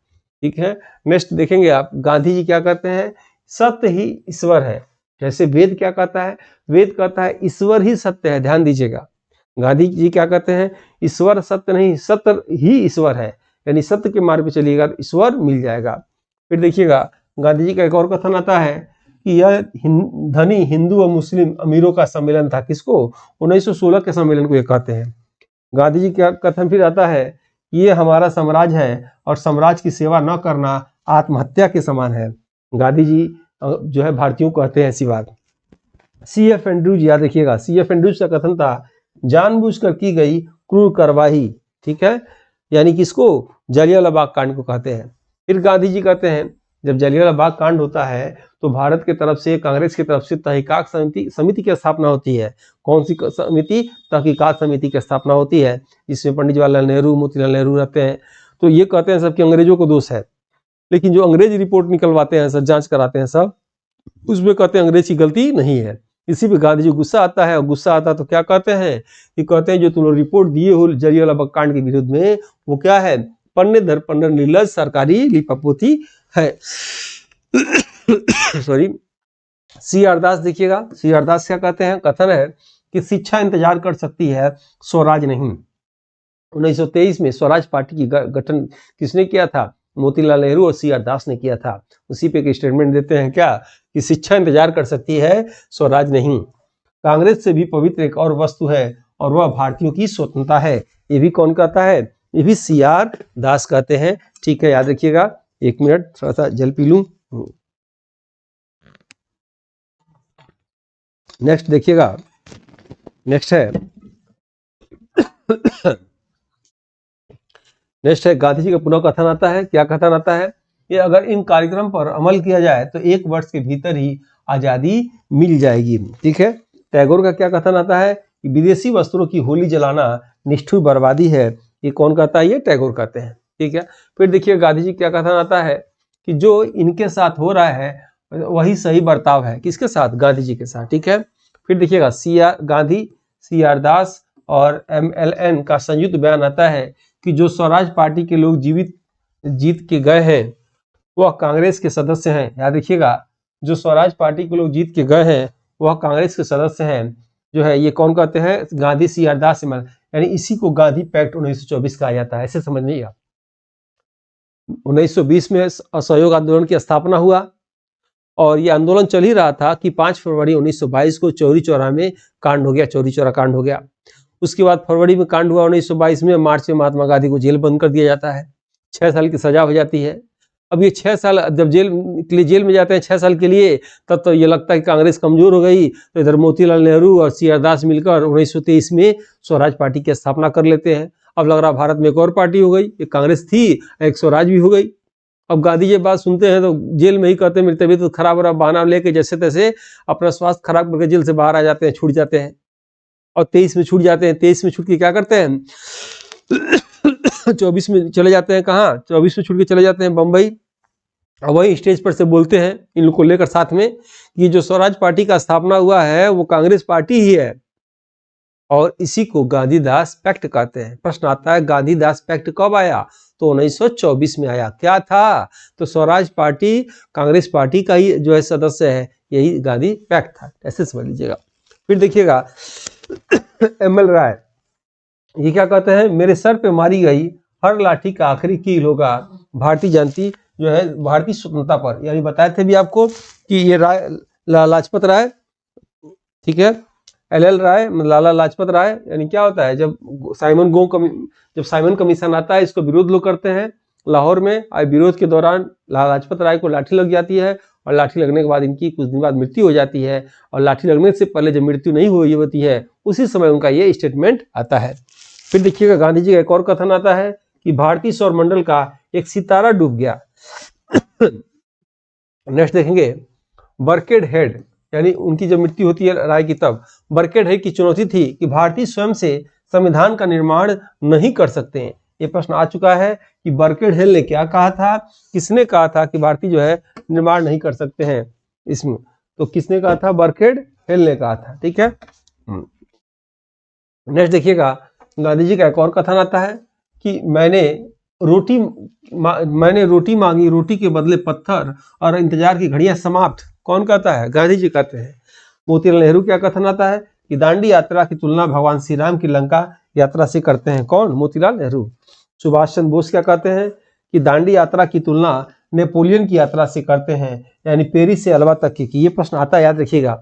ठीक है, नेक्स्ट देखेंगे आप, गांधी जी क्या कहते हैं? सत्य ही ईश्वर है। जैसे वेद क्या कहता है? वेद कहता है ईश्वर ही सत्य है, ध्यान दीजिएगा। गांधी जी क्या कहते हैं? ईश्वर सत्य नहीं, सत्य ही ईश्वर है, यानी सत्य के मार्ग पे चलिएगा तो ईश्वर मिल जाएगा। फिर देखिएगा, गांधी जी का एक और कथन आता है कि यह धनी हिंदू और मुस्लिम अमीरों का सम्मेलन था। किसको? 1916 के सम्मेलन को ये कहते हैं। गांधी जी का कथन फिर आता है कि ये हमारा साम्राज्य है और साम्राज्य की सेवा न करना आत्महत्या के समान है। गांधी जी जो है भारतीयों को कहते हैं ऐसी बात। C.F. एंड्रूज, याद रखिएगा, C.F. एंड्रूज का कथन था जानबूझकर की गई क्रूर कार्रवाई। ठीक है, यानी किसको? जलियांवाला बाग कांड को कहते हैं। फिर गांधी जी कहते हैं जब जलियांवाला बाग कांड होता है तो भारत के तरफ से, कांग्रेस की तरफ से तहकीकात समिति की स्थापना होती है। कौन सी समिति? तहकीकात समिति की स्थापना होती है, जिसमें पंडित जवाहरलाल नेहरू, मोतीलाल नेहरू रहते हैं। तो ये कहते हैं सब कि अंग्रेजों को दोष है, लेकिन जो अंग्रेज रिपोर्ट निकलवाते हैं, सब जांच कराते हैं सब, उसमें कहते हैं अंग्रेज की गलती नहीं है। इसी पे गांधी जी गुस्सा आता है, और गुस्सा आता तो क्या कहते हैं कि कहते हैं जो तुम लोग रिपोर्ट दिए हो जलियांवाला बाग कांड के विरुद्ध में, वो क्या है? पन्ने दर पन्ने निर्लज सरकारी लिपापोती है। सॉरी। C.R. दास देखिएगा, C.R. दास क्या कहते हैं? कथन है कि शिक्षा इंतजार कर सकती है, स्वराज नहीं। 1923 में स्वराज पार्टी की गठन किसने किया था? मोतीलाल नेहरू और C.R. दास ने किया था। उसी पे एक स्टेटमेंट देते हैं क्या कि शिक्षा इंतजार कर सकती है, स्वराज नहीं। कांग्रेस से भी पवित्र एक और वस्तु है और वह भारतीयों की स्वतंत्रता है। ये भी कौन कहता है? ये भी C.R. दास कहते हैं। ठीक है, याद रखिएगा। 1 मिनट, थोड़ा सा जल पी लूं। नेक्स्ट देखिएगा, नेक्स्ट है नेक्स्ट है गांधी जी का पुनः कथन आता है। क्या कथन आता है? ये अगर इन कार्यक्रम पर अमल किया जाए तो 1 वर्ष के भीतर ही आजादी मिल जाएगी। ठीक है, टैगोर का क्या कथन आता है कि विदेशी वस्त्रों की होली जलाना निष्ठुर बर्बादी है। ये कौन कहता है? ये टैगोर कहते हैं। ठीक है, फिर देखिए गांधी जी क्या कथन आता है कि जो इनके साथ हो रहा है वही सही बर्ताव है। किसके साथ? गांधी जी के साथ। ठीक है, फिर देखिएगा गांधी, C.R. दास और MLN का संयुक्त बयान आता है कि जो स्वराज पार्टी के लोग जीत के गए हैं वह कांग्रेस के सदस्य हैं। याद रखिएगा, जो स्वराज पार्टी के लोग जीत के गए हैं वह कांग्रेस के सदस्य हैं। जो है ये कौन कहते हैं? गांधी, C.R. दास, यानी इसी को गांधी पैक्ट 1924 कहा जाता है। ऐसे समझिए आप। 1920 में असहयोग आंदोलन की स्थापना हुआ और ये आंदोलन चल ही रहा था कि 5 फरवरी 1922 को चौरी चौरा में कांड हो गया, चौरी चौरा कांड हो गया। उसके बाद फरवरी में कांड हुआ 1922 में, मार्च में महात्मा गांधी को जेल बंद कर दिया जाता है, 6 साल की सजा हो जाती है। अब ये 6 साल जब जेल में जाते हैं 6 साल के लिए, तब तो ये लगता है कि कांग्रेस कमजोर हो गई। तो इधर मोतीलाल नेहरू और C.R. दास मिलकर 1923 में स्वराज पार्टी की स्थापना कर लेते हैं। अब लग रहा भारत में एक और पार्टी हो गई, एक कांग्रेस थी, एक स्वराज भी हो गई। अब गांधी जी बात सुनते हैं तो जेल में ही कहते हैं मेरी तबीयत तो खराब हो रहा, बहाना लेके जैसे तैसे अपना स्वास्थ्य खराब करके जेल से बाहर आ जाते हैं, छूट जाते हैं और 23 में छूट जाते हैं। 23 में छूट के क्या करते हैं? 24 में चले जाते हैं। कहाँ? 24 में छूट के चले जाते हैं बम्बई और वही स्टेज पर से बोलते हैं इन लोग को लेकर साथ में कि जो स्वराज पार्टी का स्थापना हुआ है वो कांग्रेस पार्टी ही है और इसी को गांधीदास पैक्ट कहते हैं। प्रश्न आता है गांधीदास पैक्ट कब आया? तो 1924 में आया। क्या था? तो स्वराज पार्टी कांग्रेस पार्टी का ही जो है सदस्य है, यही गांधी पैक्ट था, ऐसे समझ लीजिएगा। फिर देखिएगा ML राय, ये क्या कहते हैं? मेरे सर पे मारी गई हर लाठी का आखिरी कील होगा भारतीय जयंती जो है भारतीय स्वतंत्रता पर। यानी बताए थे भी आपको कि ये राय लाजपत राय, ठीक है, LL राय लाला लाजपत राय, यानी क्या होता है जब साइमन कमीशन आता है, इसको विरोध लोग करते हैं लाहौर में। विरोध के दौरान लाला लाजपत राय को लाठी लग जाती है और लाठी लगने के बाद इनकी कुछ दिन बाद मृत्यु हो जाती है और लाठी लगने से पहले जब मृत्यु नहीं हुई होती है उसी समय उनका ये स्टेटमेंट आता है। फिर देखिएगा गांधी जी का एक और कथन आता है कि भारतीय सौरमंडल का एक सितारा डूब गया। नेक्स्ट देखेंगे बर्केड हेड, यानी उनकी जब मृत्यु होती है राय की, तब बर्केड हेड की चुनौती थी कि भारतीय स्वयं से संविधान का निर्माण नहीं कर सकते हैं। ये प्रश्न आ चुका है कि बर्केड हेल ने क्या कहा था, किसने कहा था कि भारतीय जो है निर्माण नहीं कर सकते हैं इसमें? तो किसने कहा था? बर्केड हेल ने कहा था, ठीक है। नेक्स्ट देखिएगा गांधी जी का एक और कथन आता है कि मैंने रोटी मांगी, रोटी के बदले पत्थर और इंतजार की घड़ियां समाप्त। कौन कहता है? गांधी जी कहते हैं। मोतीलाल नेहरू क्या कथन आता है कि दांडी यात्रा की तुलना भगवान श्री राम की लंका यात्रा से करते हैं। कौन? मोतीलाल नेहरू। सुभाष चंद्र बोस क्या कहते हैं कि दांडी यात्रा की तुलना नेपोलियन की यात्रा से करते हैं, यानी पेरिस से अलवा तक की। ये प्रश्न आता है, याद रखिएगा,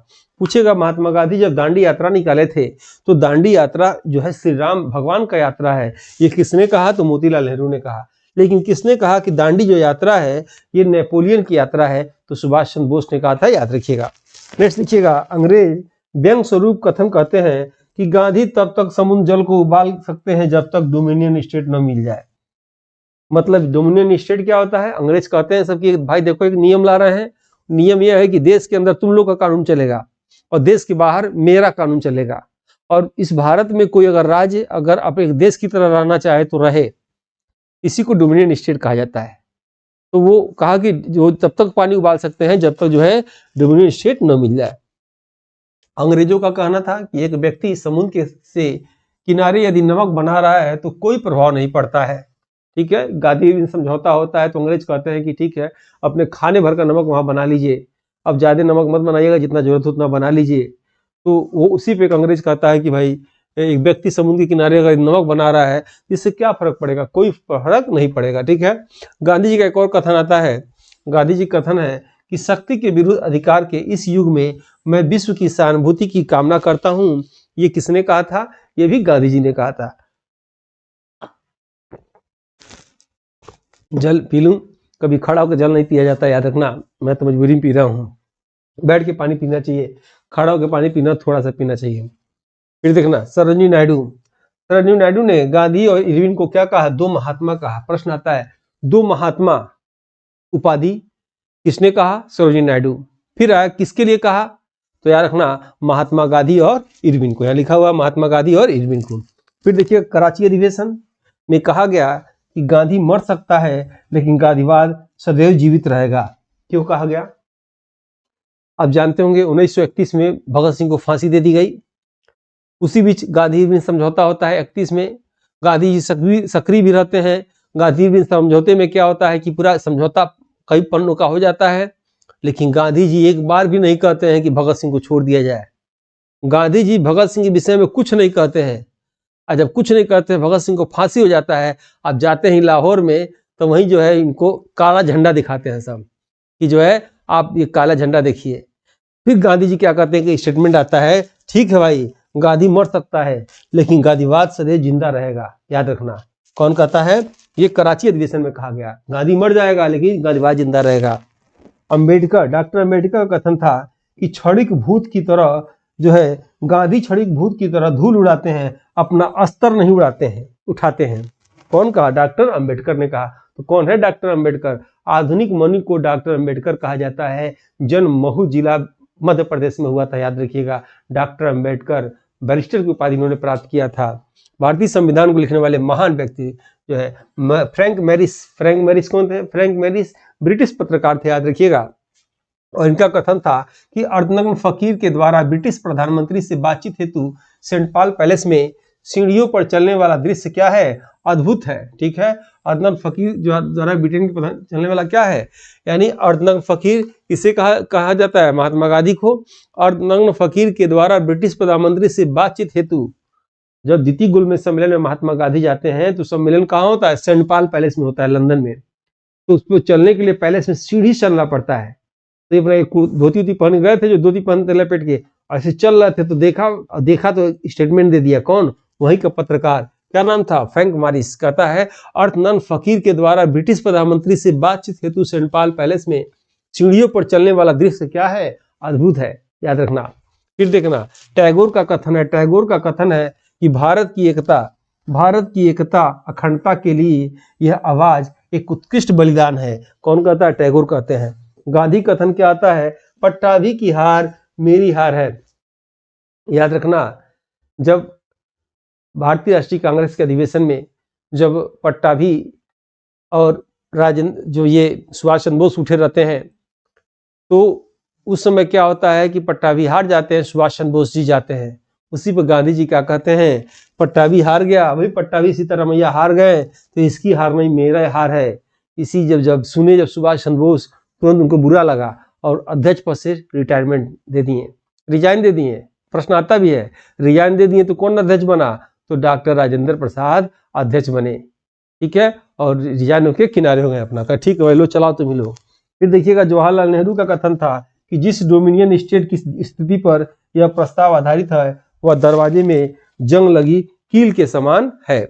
पूछेगा महात्मा गांधी जब दांडी यात्रा निकाले थे तो दांडी यात्रा जो है श्री राम भगवान का यात्रा है, ये किसने कहा? तो मोतीलाल नेहरू ने कहा। लेकिन किसने कहा कि दांडी जो यात्रा है ये नेपोलियन की यात्रा है? तो सुभाष चंद्र बोस ने कहा था, याद रखिएगा। नेक्स्ट देखिएगा, अंग्रेज व्यंग स्वरूप कथन कहते हैं कि गांधी तब तक समुद्र जल को उबाल सकते हैं जब तक डोमिनियन स्टेट न मिल जाए। मतलब डोमिनियन स्टेट क्या होता है? अंग्रेज कहते हैं सब कि भाई देखो एक नियम ला रहे हैं, नियम यह है कि देश के अंदर तुम लोग का कानून चलेगा और देश के बाहर मेरा कानून चलेगा, और इस भारत में कोई अगर राज्य अगर अपने एक देश की तरह रहना चाहे तो रहे, इसी को डोमिनियन स्टेट कहा जाता है। तो वो कहा कि जो तब तक पानी उबाल सकते हैं जब तक जो है डोमिनियन स्टेट न मिल जाए। अंग्रेजों का कहना था कि एक व्यक्ति समुद्र से किनारे यदि नमक बना रहा है तो कोई प्रभाव नहीं पड़ता है, ठीक है। गांधी समझौता होता है तो अंग्रेज कहते हैं कि ठीक है अपने खाने भर का नमक वहां बना लीजिए, अब ज्यादा नमक मत बनाइएगा, जितना जरूरत हो उतना बना लीजिए। तो वो उसी पे अंग्रेज कहता है कि भाई एक व्यक्ति समुद्र के किनारे अगर नमक बना रहा है इससे क्या फर्क पड़ेगा? कोई फर्क नहीं पड़ेगा, ठीक है। गांधी जी का एक और कथन आता है, गांधी जी कथन है कि शक्ति के विरुद्ध अधिकार के इस युग में मैं विश्व की सहानुभूति की कामना करता हूं। ये किसने कहा था? ये भी गांधी जी ने कहा था। जल पी लूं, कभी खड़ा होकर जल नहीं पिया जाता, याद रखना। मैं तो मजबूरी में पी रहा हूं, बैठ के पानी पीना चाहिए, खड़ा होकर पानी पीना थोड़ा सा पीना चाहिए। फिर देखना सरोजिनी नायडू ने गांधी और इरविन को क्या कहा? दो महात्मा कहा। प्रश्न आता है दो महात्मा उपाधि किसने कहा? सरोजिनी नायडू। फिर आया किसके लिए कहा? तो याद रखना महात्मा गांधी और इरविन को, यहाँ लिखा हुआ महात्मा गांधी और इरविन को। फिर देखिए कराची अधिवेशन में कहा गया कि गांधी मर सकता है लेकिन गांधीवाद सदैव जीवित रहेगा। क्यों कहा गया? आप जानते होंगे 1931 में भगत सिंह को फांसी दे दी गई। उसी बीच गांधी इरविन समझौता होता है 31 में, गांधी जी सक्रिय भी रहते हैं। गांधी इरविन समझौते में क्या होता है कि पूरा समझौता कई पन्नों का हो जाता है, लेकिन गांधी जी एक बार भी नहीं कहते हैं कि भगत सिंह को छोड़ दिया जाए। गांधी जी भगत सिंह के विषय में कुछ नहीं कहते हैं, और जब कुछ नहीं कहते भगत सिंह को फांसी हो जाता है। आप जाते हैं लाहौर में तो वहीं जो है इनको काला झंडा दिखाते हैं सब कि जो है आप ये काला झंडा देखिए। फिर गांधी जी क्या कहते हैं कि स्टेटमेंट आता है, ठीक है भाई गांधी मर सकता है लेकिन गांधीवाद सदैव जिंदा रहेगा। याद रखना कौन कहता है? ये कराची अधिवेशन में कहा गया, गांधी मर जाएगा लेकिन गांधीवाद जिंदा रहेगा। अंबेडकर, डॉक्टर अंबेडकर का कथन था कि क्षणिक भूत की तरह जो है गांधी क्षणिक भूत की तरह धूल उड़ाते हैं, अपना अस्तर नहीं उठाते हैं। कौन कहा? डॉक्टर अंबेडकर ने कहा। तो कौन है डॉक्टर अंबेडकर? आधुनिक मनु को डॉक्टर अंबेडकर कहा जाता है। जन्म महू जिला मध्य प्रदेश में हुआ था, याद रखिएगा। डॉक्टर अंबेडकर बैरिस्टर की उपाधि उन्होंने प्राप्त किया था। भारतीय संविधान को लिखने वाले महान व्यक्ति जो है फ्रैंक मैरिस कौन थे? फ्रैंक मैरिस ब्रिटिश पत्रकार थे, याद रखिएगा। और इनका कथन था कि अर्धनग्न फकीर के द्वारा ब्रिटिश प्रधानमंत्री से बातचीत हेतु सेंट पॉल पैलेस में सीढ़ियों पर चलने वाला दृश्य क्या है? अद्भुत है। ठीक है, अर्धनग्न फकीर जो द्वारा ब्रिटेन के प्रधान चलने वाला क्या है, यानी अर्धनग्न फकीर किसे कहा जाता है? महात्मा गांधी को। अर्धनग्न फकीर के द्वारा ब्रिटिश प्रधानमंत्री से बातचीत हेतु जब द्वितीय गोलमेज सम्मेलन में महात्मा गांधी जाते हैं तो सम्मेलन कहाँ होता है? सेंट पॉल पैलेस में होता है, लंदन में। तो उस पर चलने के लिए पैलेस में सीढ़ी चलना पड़ता है। तो ये अपना एक धोती वोती पहन गए थे, जो धोती पहनते लपेट के ऐसे चल रहे थे, तो देखा तो स्टेटमेंट दे दिया। कौन? वहीं का पत्रकार, क्या नाम था? फ्रैंक मैरिस। कहता है अर्धनग्न फकीर के द्वारा ब्रिटिश प्रधानमंत्री से बातचीत हेतु सेंट पॉल पैलेस में सीढ़ियों पर चलने वाला दृश्य क्या है? अद्भुत है, याद रखना। फिर देखना, टैगोर का कथन है कि भारत की एकता अखंडता के लिए यह आवाज एक उत्कृष्ट बलिदान है। कौन कहता है? टैगोर कहते हैं। गांधी कथन क्या आता है? पट्टाभी की हार मेरी हार है। याद रखना, जब भारतीय राष्ट्रीय कांग्रेस के अधिवेशन में जब पट्टाभी और राजेंद्र जो ये सुभाष चंद्र बोस उठे रहते हैं, तो उस समय क्या होता है कि पट्टाभी हार जाते हैं, सुभाष चंद्र बोस जी जाते हैं। उसी पर गांधी जी क्या कहते हैं? पट्टाभी हार गया, भाई पट्टाभी सीतारामैया हार गए, तो इसकी हार नहीं, मेरा हार है। इसी जब सुभाष चंद्र बोस, तुरंत उनको बुरा लगा और अध्यक्ष पद से रिजाइन दे दिए। प्रश्न आता भी है, रिजाइन दे दिए तो कौन अध्यक्ष बना? तो डॉक्टर राजेंद्र प्रसाद अध्यक्ष बने। ठीक है, और रिजाइन होकर किनारे हो गए अपना, कहा ठीक है लो चलाओ तुम लो। फिर देखिएगा, जवाहरलाल नेहरू का कथन था कि जिस डोमिनियन स्टेट की स्थिति पर यह प्रस्ताव आधारित है वह दरवाजे में जंग लगी कील के समान है।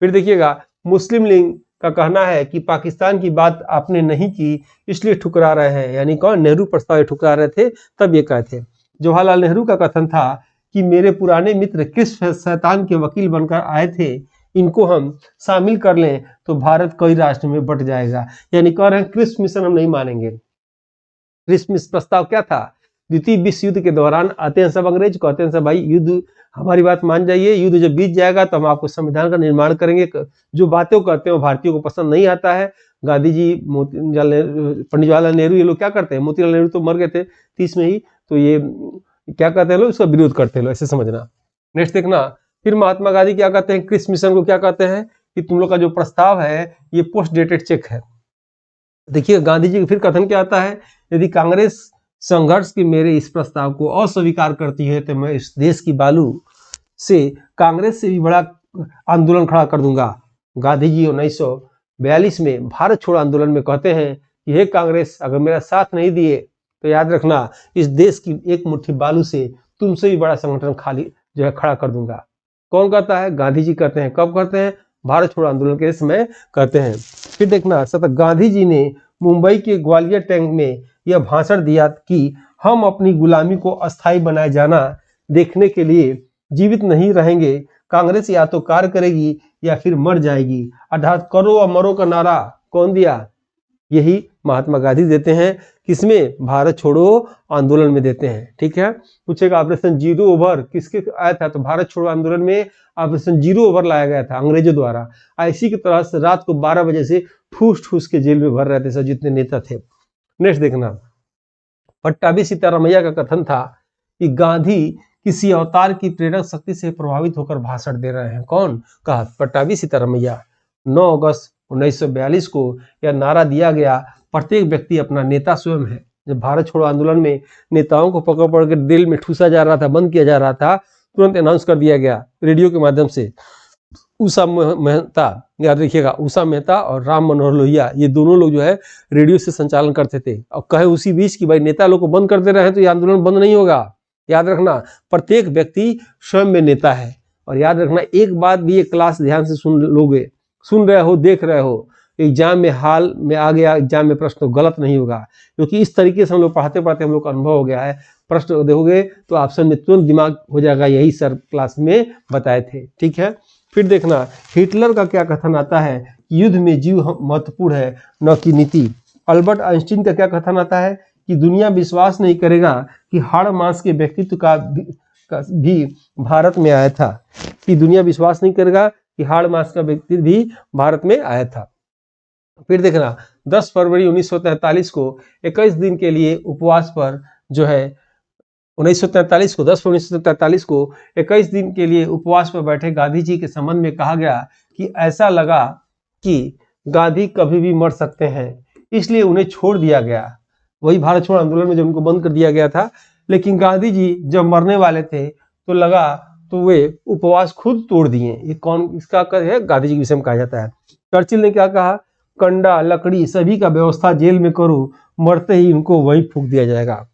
फिर देखिएगा, मुस्लिम लीग का कहना है कि पाकिस्तान की बात आपने नहीं की इसलिए ठुकरा रहे हैं। यानी कौन? नेहरू प्रस्ताव ठुकरा रहे थे, तब ये कहते। जवाहरलाल नेहरू का कथन था कि मेरे पुराने मित्र किस शैतान के वकील बनकर आए थे, इनको हम शामिल कर लें तो भारत कई राष्ट्र में बट जाएगा। यानी कह रहे हैं क्रिप्स मिशन हम नहीं मानेंगे। क्रिप्स प्रस्ताव क्या था? द्वितीय विश्व युद्ध के दौरान आते हैं सब अंग्रेज, कहते हैं सब भाई युद्ध, हमारी बात मान जाइए, युद्ध जब बीत जाएगा तो हम आपको संविधान का निर्माण करेंगे। जो बातें कहते हैं वो भारतीयों को पसंद नहीं आता है। गांधी जी, पंडित जवाहरलाल नेहरू, ये लोग क्या करते हैं? मोतीलाल नेहरू तो मर गए थे 30 में ही, तो ये क्या कहते हैं लोग? इसका विरोध करते हैं लोग, ऐसे समझना। नेक्स्ट देखना, फिर महात्मा गांधी क्या कहते हैं? क्रिप्स मिशन को क्या कहते हैं कि तुम लोग का जो प्रस्ताव है ये पोस्ट डेटेड चेक है। देखिए गांधी जी का फिर कथन क्या आता है? यदि कांग्रेस संघर्ष के मेरे इस प्रस्ताव को अस्वीकार करती है तो मैं इस देश की बालू से कांग्रेस से भी बड़ा आंदोलन खड़ा कर दूंगा। गांधी जी 1942 में भारत छोड़ो आंदोलन में कहते हैं कि हे कांग्रेस, अगर मेरा साथ नहीं दिए तो याद रखना इस देश की एक मुट्ठी बालू से तुमसे भी बड़ा संगठन खड़ा कर दूंगा। कौन कहता है? गांधी जी कहते हैं। कब कहते हैं? भारत छोड़ो आंदोलन के समय कहते हैं। फिर देखना, गांधी जी ने मुंबई के ग्वालियर टैंक में यह भाषण दिया कि हम अपनी गुलामी को अस्थायी बनाए जाना देखने के लिए जीवित नहीं रहेंगे। कांग्रेस या तो कार्य करेगी या फिर मर जाएगी। अर्थात करो या मरो का नारा कौन दिया? यही महात्मा गांधी देते हैं। किसमें? भारत छोड़ो आंदोलन में देते हैं। ठीक है, पूछेगा ऑपरेशन जीरो ओवर किसके आया था? तो भारत छोड़ो आंदोलन में ऑपरेशन जीरो ओवर लाया गया था अंग्रेजों द्वारा। इसी की तरह से रात को 12 बजे से ठूस ठूस के जेल में भर रहे थे सब जितने नेता थे। नेक्स्ट देखना, पट्टाभी सीतारामैया का कथन था कि गांधी किसी अवतार की प्रेरक शक्ति से प्रभावित होकर भाषण दे रहे हैं। कौन कहा? पट्टाभी सीतारामैया। 9 अगस्त 1942 को यह नारा दिया गया, प्रत्येक व्यक्ति अपना नेता स्वयं है। जब भारत छोड़ो आंदोलन में नेताओं को पकड़ पकड़ के दिल में ठूसा जा रहा था, बंद किया जा रहा था, तुरंत अनाउंस कर दिया गया रेडियो के माध्यम से। उषा मेहता, याद रखिएगा, उषा मेहता और राम मनोहर लोहिया, ये दोनों लोग जो है रेडियो से संचालन करते थे और कहे उसी बीच कि भाई नेता लोग को बंद कर दे रहे हैं तो ये आंदोलन बंद नहीं होगा। याद रखना, प्रत्येक व्यक्ति स्वयं में नेता है। और याद रखना, एक बात भी एक क्लास ध्यान से सुन रहे हो, देख रहे हो, एग्जाम में हाल में आ गया, एग्जाम में प्रश्न तो गलत नहीं होगा, क्योंकि इस तरीके से हम लोग पढ़ाते पढ़ाते हम लोग का अनुभव हो गया है। प्रश्न देखोगे तो ऑप्शन में तुरंत दिमाग हो जाएगा, यही सर क्लास में बताए थे। ठीक है, फिर देखना हिटलर का क्या कथन आता है कि युद्ध में जीव महत्वपूर्ण है न कि नीति। अल्बर्ट आइंस्टीन का क्या कथन आता है कि दुनिया विश्वास नहीं करेगा कि हाड़ मांस के व्यक्तित्व का भी भारत में आया था, कि दुनिया विश्वास नहीं करेगा कि हाड़ मास का व्यक्ति भी भारत में आया था। फिर देखना 10 फरवरी 1943 को 21 दिन के लिए उपवास पर जो है 1943 को 10 फरवरी 1943 को 21 दिन के लिए उपवास पर बैठे गांधी जी के संबंध में कहा गया कि ऐसा लगा कि गांधी कभी भी मर सकते हैं, इसलिए उन्हें छोड़ दिया गया। वही भारत छोड़ो आंदोलन में जब उनको बंद कर दिया गया था, लेकिन गांधी जी जब मरने वाले थे तो लगा तो वे उपवास खुद तोड़ दिए। ये कौन इसका है? गांधी जी के विषय में कहा जाता है। चर्चिल ने क्या कहा? कंडा लकड़ी सभी का व्यवस्था जेल में करो, मरते ही उनको वहीं फूंक दिया जाएगा।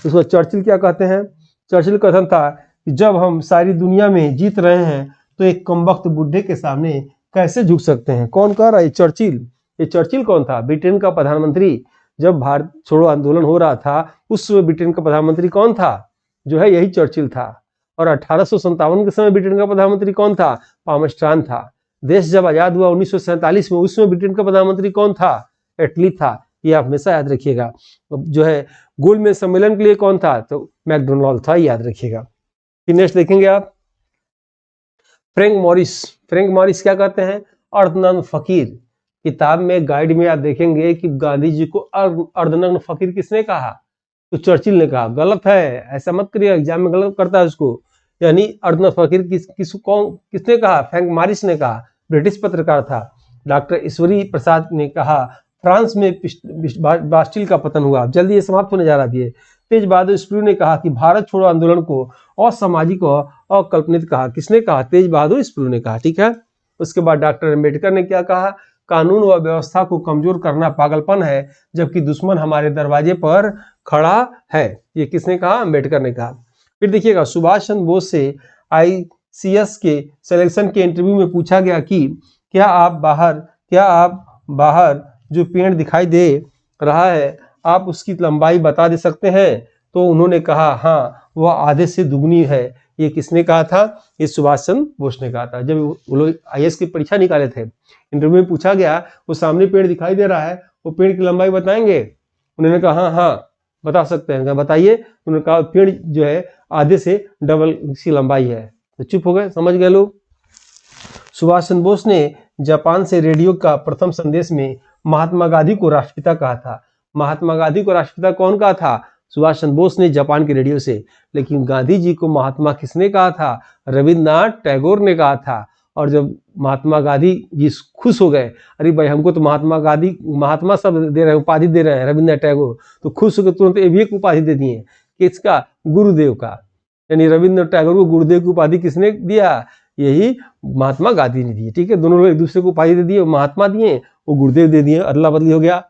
उसको चर्चिल क्या कहते हैं? चर्चिल का कथन था कि जब हम सारी दुनिया में जीत रहे हैं तो एक कमबख्त बुढ़े के सामने कैसे झुक सकते हैं। कौन कह रहा है? चर्चिल। ये चर्चिल कौन था? ब्रिटेन का प्रधानमंत्री। जब भारत छोड़ो आंदोलन हो रहा था उस समय ब्रिटेन का प्रधानमंत्री कौन था? जो है यही चर्चिल था। और 1857 के समय ब्रिटेन का प्रधानमंत्री कौन था? पामस्ट्रान था। देश जब आजाद हुआ 1947 में, उस समय ब्रिटेन का प्रधानमंत्री कौन था? एटली था। ये आप हमेशा याद रखिएगा। जो है गोलमेज सम्मेलन के लिए कौन था? तो मैकडोनाल्ड था, याद रखिएगा। फिर नेक्स्ट देखेंगे आप फ्रैंक मॉरिस। फ्रैंक मॉरिस क्या कहते हैं? अर्धनग्न फकीर। किताब में गाइड में आप देखेंगे कि गांधी जी को अर्धनग्न फकीर किसने कहा? तो चर्चिल ने कहा। गलत है, ऐसा मत करिए, एग्जाम में गलत करता है उसको। यानी अर्धनग्न फकीर किसने कहा? फ्रैंक मॉरिस ने कहा, ब्रिटिश पत्रकार था। डॉक्टर ईश्वरी प्रसाद ने कहा फ्रांस में बास्टिल का पतन हुआ। जल्दी ये समाप्त होने जा रहा है। तेज बहादुर स्प्रू ने कहा कि भारत छोड़ो आंदोलन को असामाजिक और अकल्पनित कहा। किसने कहा? तेज बहादुर स्प्रू ने कहा। ठीक है। उसके बाद डॉक्टर अम्बेडकर ने क्या कहा? कानून व व्यवस्था को कमजोर करना पागलपन है, जबकि दुश्मन हमारे दरवाजे पर खड़ा है। ये किसने कहा? अम्बेडकर ने कहा। फिर देखिएगा सुभाष चंद्र बोस से ICS के सिलेक्शन के इंटरव्यू में पूछा गया कि क्या आप बाहर जो पेड़ दिखाई दे रहा है आप उसकी लंबाई बता दे सकते हैं? तो उन्होंने कहा हाँ, वह आधे से दुगनी है। ये किसने कहा था? ये सुभाष चंद्र बोस ने कहा था। जब वो लोग IAS की परीक्षा निकाले थे, इंटरव्यू में पूछा गया वो सामने पेड़ दिखाई दे रहा है, वो पेड़ की लंबाई बताएंगे? उन्होंने कहा हाँ बता सकते हैं। कहा बताइए। उन्होंने कहा पेड़ जो है आधे से डबल की लंबाई है। तो चुप हो गए, समझ गए लोग। सुभाष चंद्र बोस ने जापान से रेडियो का प्रथम संदेश में महात्मा गांधी को राष्ट्रपिता कहा था। महात्मा गांधी को राष्ट्रपिता कौन कहा था? सुभाष चंद्र बोस ने जापान के रेडियो से। लेकिन गांधी जी को महात्मा किसने कहा था? रविन्द्रनाथ टैगोर ने कहा था। और जब महात्मा गांधी जी खुश हो गए, अरे भाई हमको तो महात्मा सब दे रहे हैं, उपाधि दे रहे हैं रविन्द्रनाथ टैगोर, तो खुश होकर तुरंत एक उपाधि दे दिए। किसका? गुरुदेव का। यानी रविन्द्रनाथ टैगोर को गुरुदेव की उपाधि किसने दिया? यही महात्मा गांधी ने दी। ठीक है। दोनों लोग एक दूसरे को उपाधि दे दिए, महात्मा दिए, वो गुरुदेव दे दिए, अदला बदली हो गया।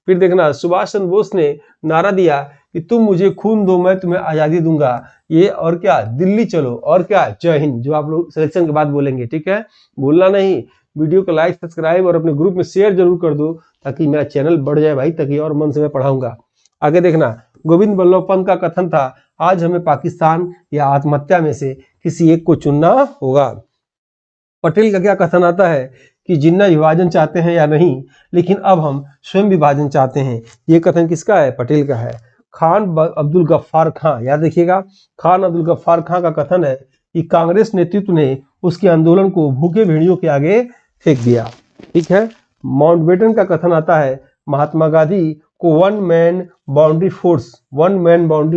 फिर देखना सुभाष चंद्र बोस ने नारा दिया कि तुम मुझे खून दो मैं तुम्हें आजादी दूंगा। ये और क्या? दिल्ली चलो, और क्या? जय हिंद, जो आप लोग सिलेक्शन के बाद बोलेंगे। ठीक है, बोलना नहीं। वीडियो को लाइक सब्सक्राइब और अपने ग्रुप में शेयर जरूर कर दो ताकि मेरा चैनल बढ़ जाए भाई, ताकि और मन से मैं पढ़ाऊंगा। आगे देखना गोविंद बल्लभ पंत का कथन था आज हमें पाकिस्तान या आत्महत्या में से किसी एक को चुनना होगा। पटेल का क्या कथन आता है कि जिन्ना विभाजन चाहते हैं या नहीं, लेकिन अब हम स्वयं विभाजन चाहते हैं। ये कथन किसका है? पटेल का है। खान अब्दुल गफ्फार खां, याद रखिएगा, खान अब्दुल गफ्फार खां का कथन है कि कांग्रेस नेतृत्व ने उसके आंदोलन को भूखे भेड़ियों के आगे फेंक दिया। ठीक है। माउंटबेटन का कथन आता है महात्मा गांधी को वन मैन बाउंड्री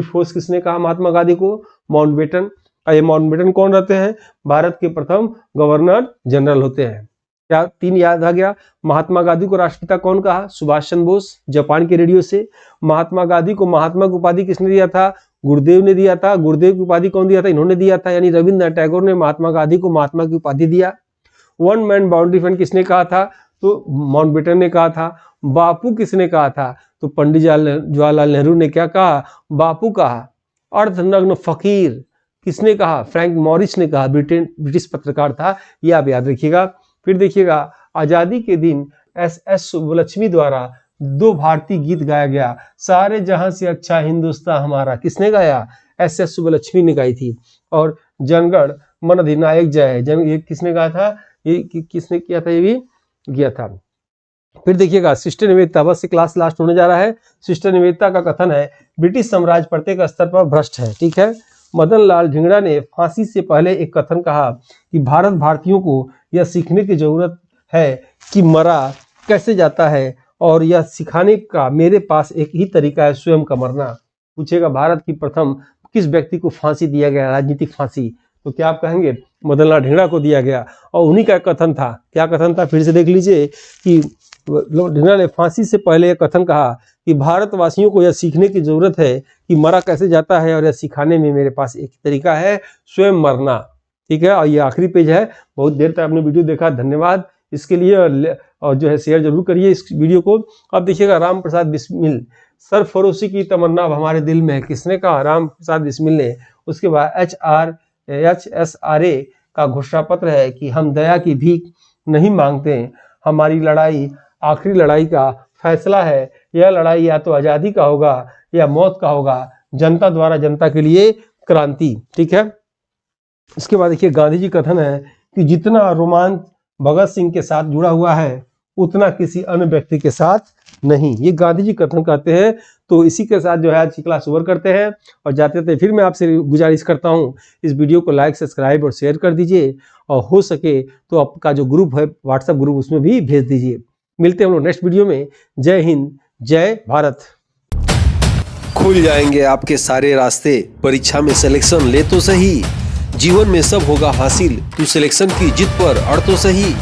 फोर्स किसने कहा महात्मा गांधी को? माउंटबेटन। ये माउंटबेटन कौन रहते हैं? भारत के प्रथम गवर्नर जनरल होते हैं। क्या तीन याद आ गया? महात्मा गांधी को राष्ट्रपिता कौन कहा? सुभाष चंद्र बोस, जापान के रेडियो से। महात्मा गांधी को महात्मा की उपाधि किसने दिया था? गुरुदेव ने दिया था। गुरुदेव की उपाधि कौन दिया था? इन्होंने दिया था, यानी रविन्द्रनाथ टैगोर ने महात्मा गांधी को महात्मा की उपाधि दिया। वन मैन बाउंड्री फ्रंट किसने कहा था? तो माउंटबेटन ने कहा था। बापू किसने कहा था? तो पंडित जवाहरलाल नेहरू ने क्या कहा? बापू कहा। अर्धनग्न फकीर किसने कहा? फ्रैंक मॉरिस ने कहा, ब्रिटिश पत्रकार था। ये आप याद रखिएगा। फिर देखिएगा आजादी के दिन SS सुब्बलक्ष्मी द्वारा 2 भारतीय गीत गाया गया। सारे जहां से अच्छा हिंदुस्तान हमारा किसने गाया? SS सुब्बलक्ष्मी ने गाई थी। और जनगण मन अधिनायक जय, ये किसने गाया था? ये किसने किया था? ये भी किया था। फिर देखिएगा सिस्टर निवेदिता, बस से क्लास लास्ट होने जा रहा है। सिस्टर निवेदिता का कथन है ब्रिटिश साम्राज्य प्रत्येक स्तर पर भ्रष्ट है। ठीक है। मदन लाल धिंगड़ा ने फांसी से पहले एक कथन कहा कि भारत भारतीयों को यह सीखने की जरूरत है कि मरा कैसे जाता है और यह सिखाने का मेरे पास एक ही तरीका है, स्वयं का मरना। पूछेगा भारत की प्रथम किस व्यक्ति को फांसी दिया गया, राजनीतिक फांसी, तो क्या आप कहेंगे मदन लाल धिंगड़ा को दिया गया। और उन्हीं का कथन था, क्या कथन था फिर से देख लीजिए कि धिंगड़ा ने फांसी से पहले एक कथन कहा कि भारतवासियों को यह सीखने की जरूरत है कि मरा कैसे जाता है और यह सिखाने में मेरे पास एक तरीका है, स्वयं मरना। ठीक है, और ये आखिरी पेज है। बहुत देर तक आपने वीडियो देखा, धन्यवाद इसके लिए। और जो है शेयर जरूर करिए इस वीडियो को। अब देखिएगा राम प्रसाद बिस्मिल, सरफरोशी की तमन्ना अब हमारे दिल में है, किसने कहा, राम प्रसाद बिस्मिल ने। उसके बाद HSRA का घोषणा पत्र है कि हम दया की भीख नहीं मांगते, हमारी लड़ाई आखिरी लड़ाई का फैसला है, यह लड़ाई या तो आज़ादी का होगा या मौत का होगा, जनता द्वारा जनता के लिए क्रांति। ठीक है, इसके बाद देखिए गांधी जी कथन है कि जितना रोमांच भगत सिंह के साथ जुड़ा हुआ है उतना किसी अन्य व्यक्ति के साथ नहीं, ये गांधी जी कथन कहते हैं। तो इसी के साथ जो है आज की क्लास ओवर करते हैं और जाते थे फिर मैं आपसे गुजारिश करता हूँ इस वीडियो को लाइक सब्सक्राइब और शेयर कर दीजिए, और हो सके तो आपका जो ग्रुप है व्हाट्सएप ग्रुप उसमें भी भेज दीजिए। मिलते हैं हम लोग नेक्स्ट वीडियो में। जय हिंद, जय भारत। खुल जाएंगे आपके सारे रास्ते, परीक्षा में सिलेक्शन ले तो सही, जीवन में सब होगा हासिल, तू सिलेक्शन की जिद पर अड़ तो सही।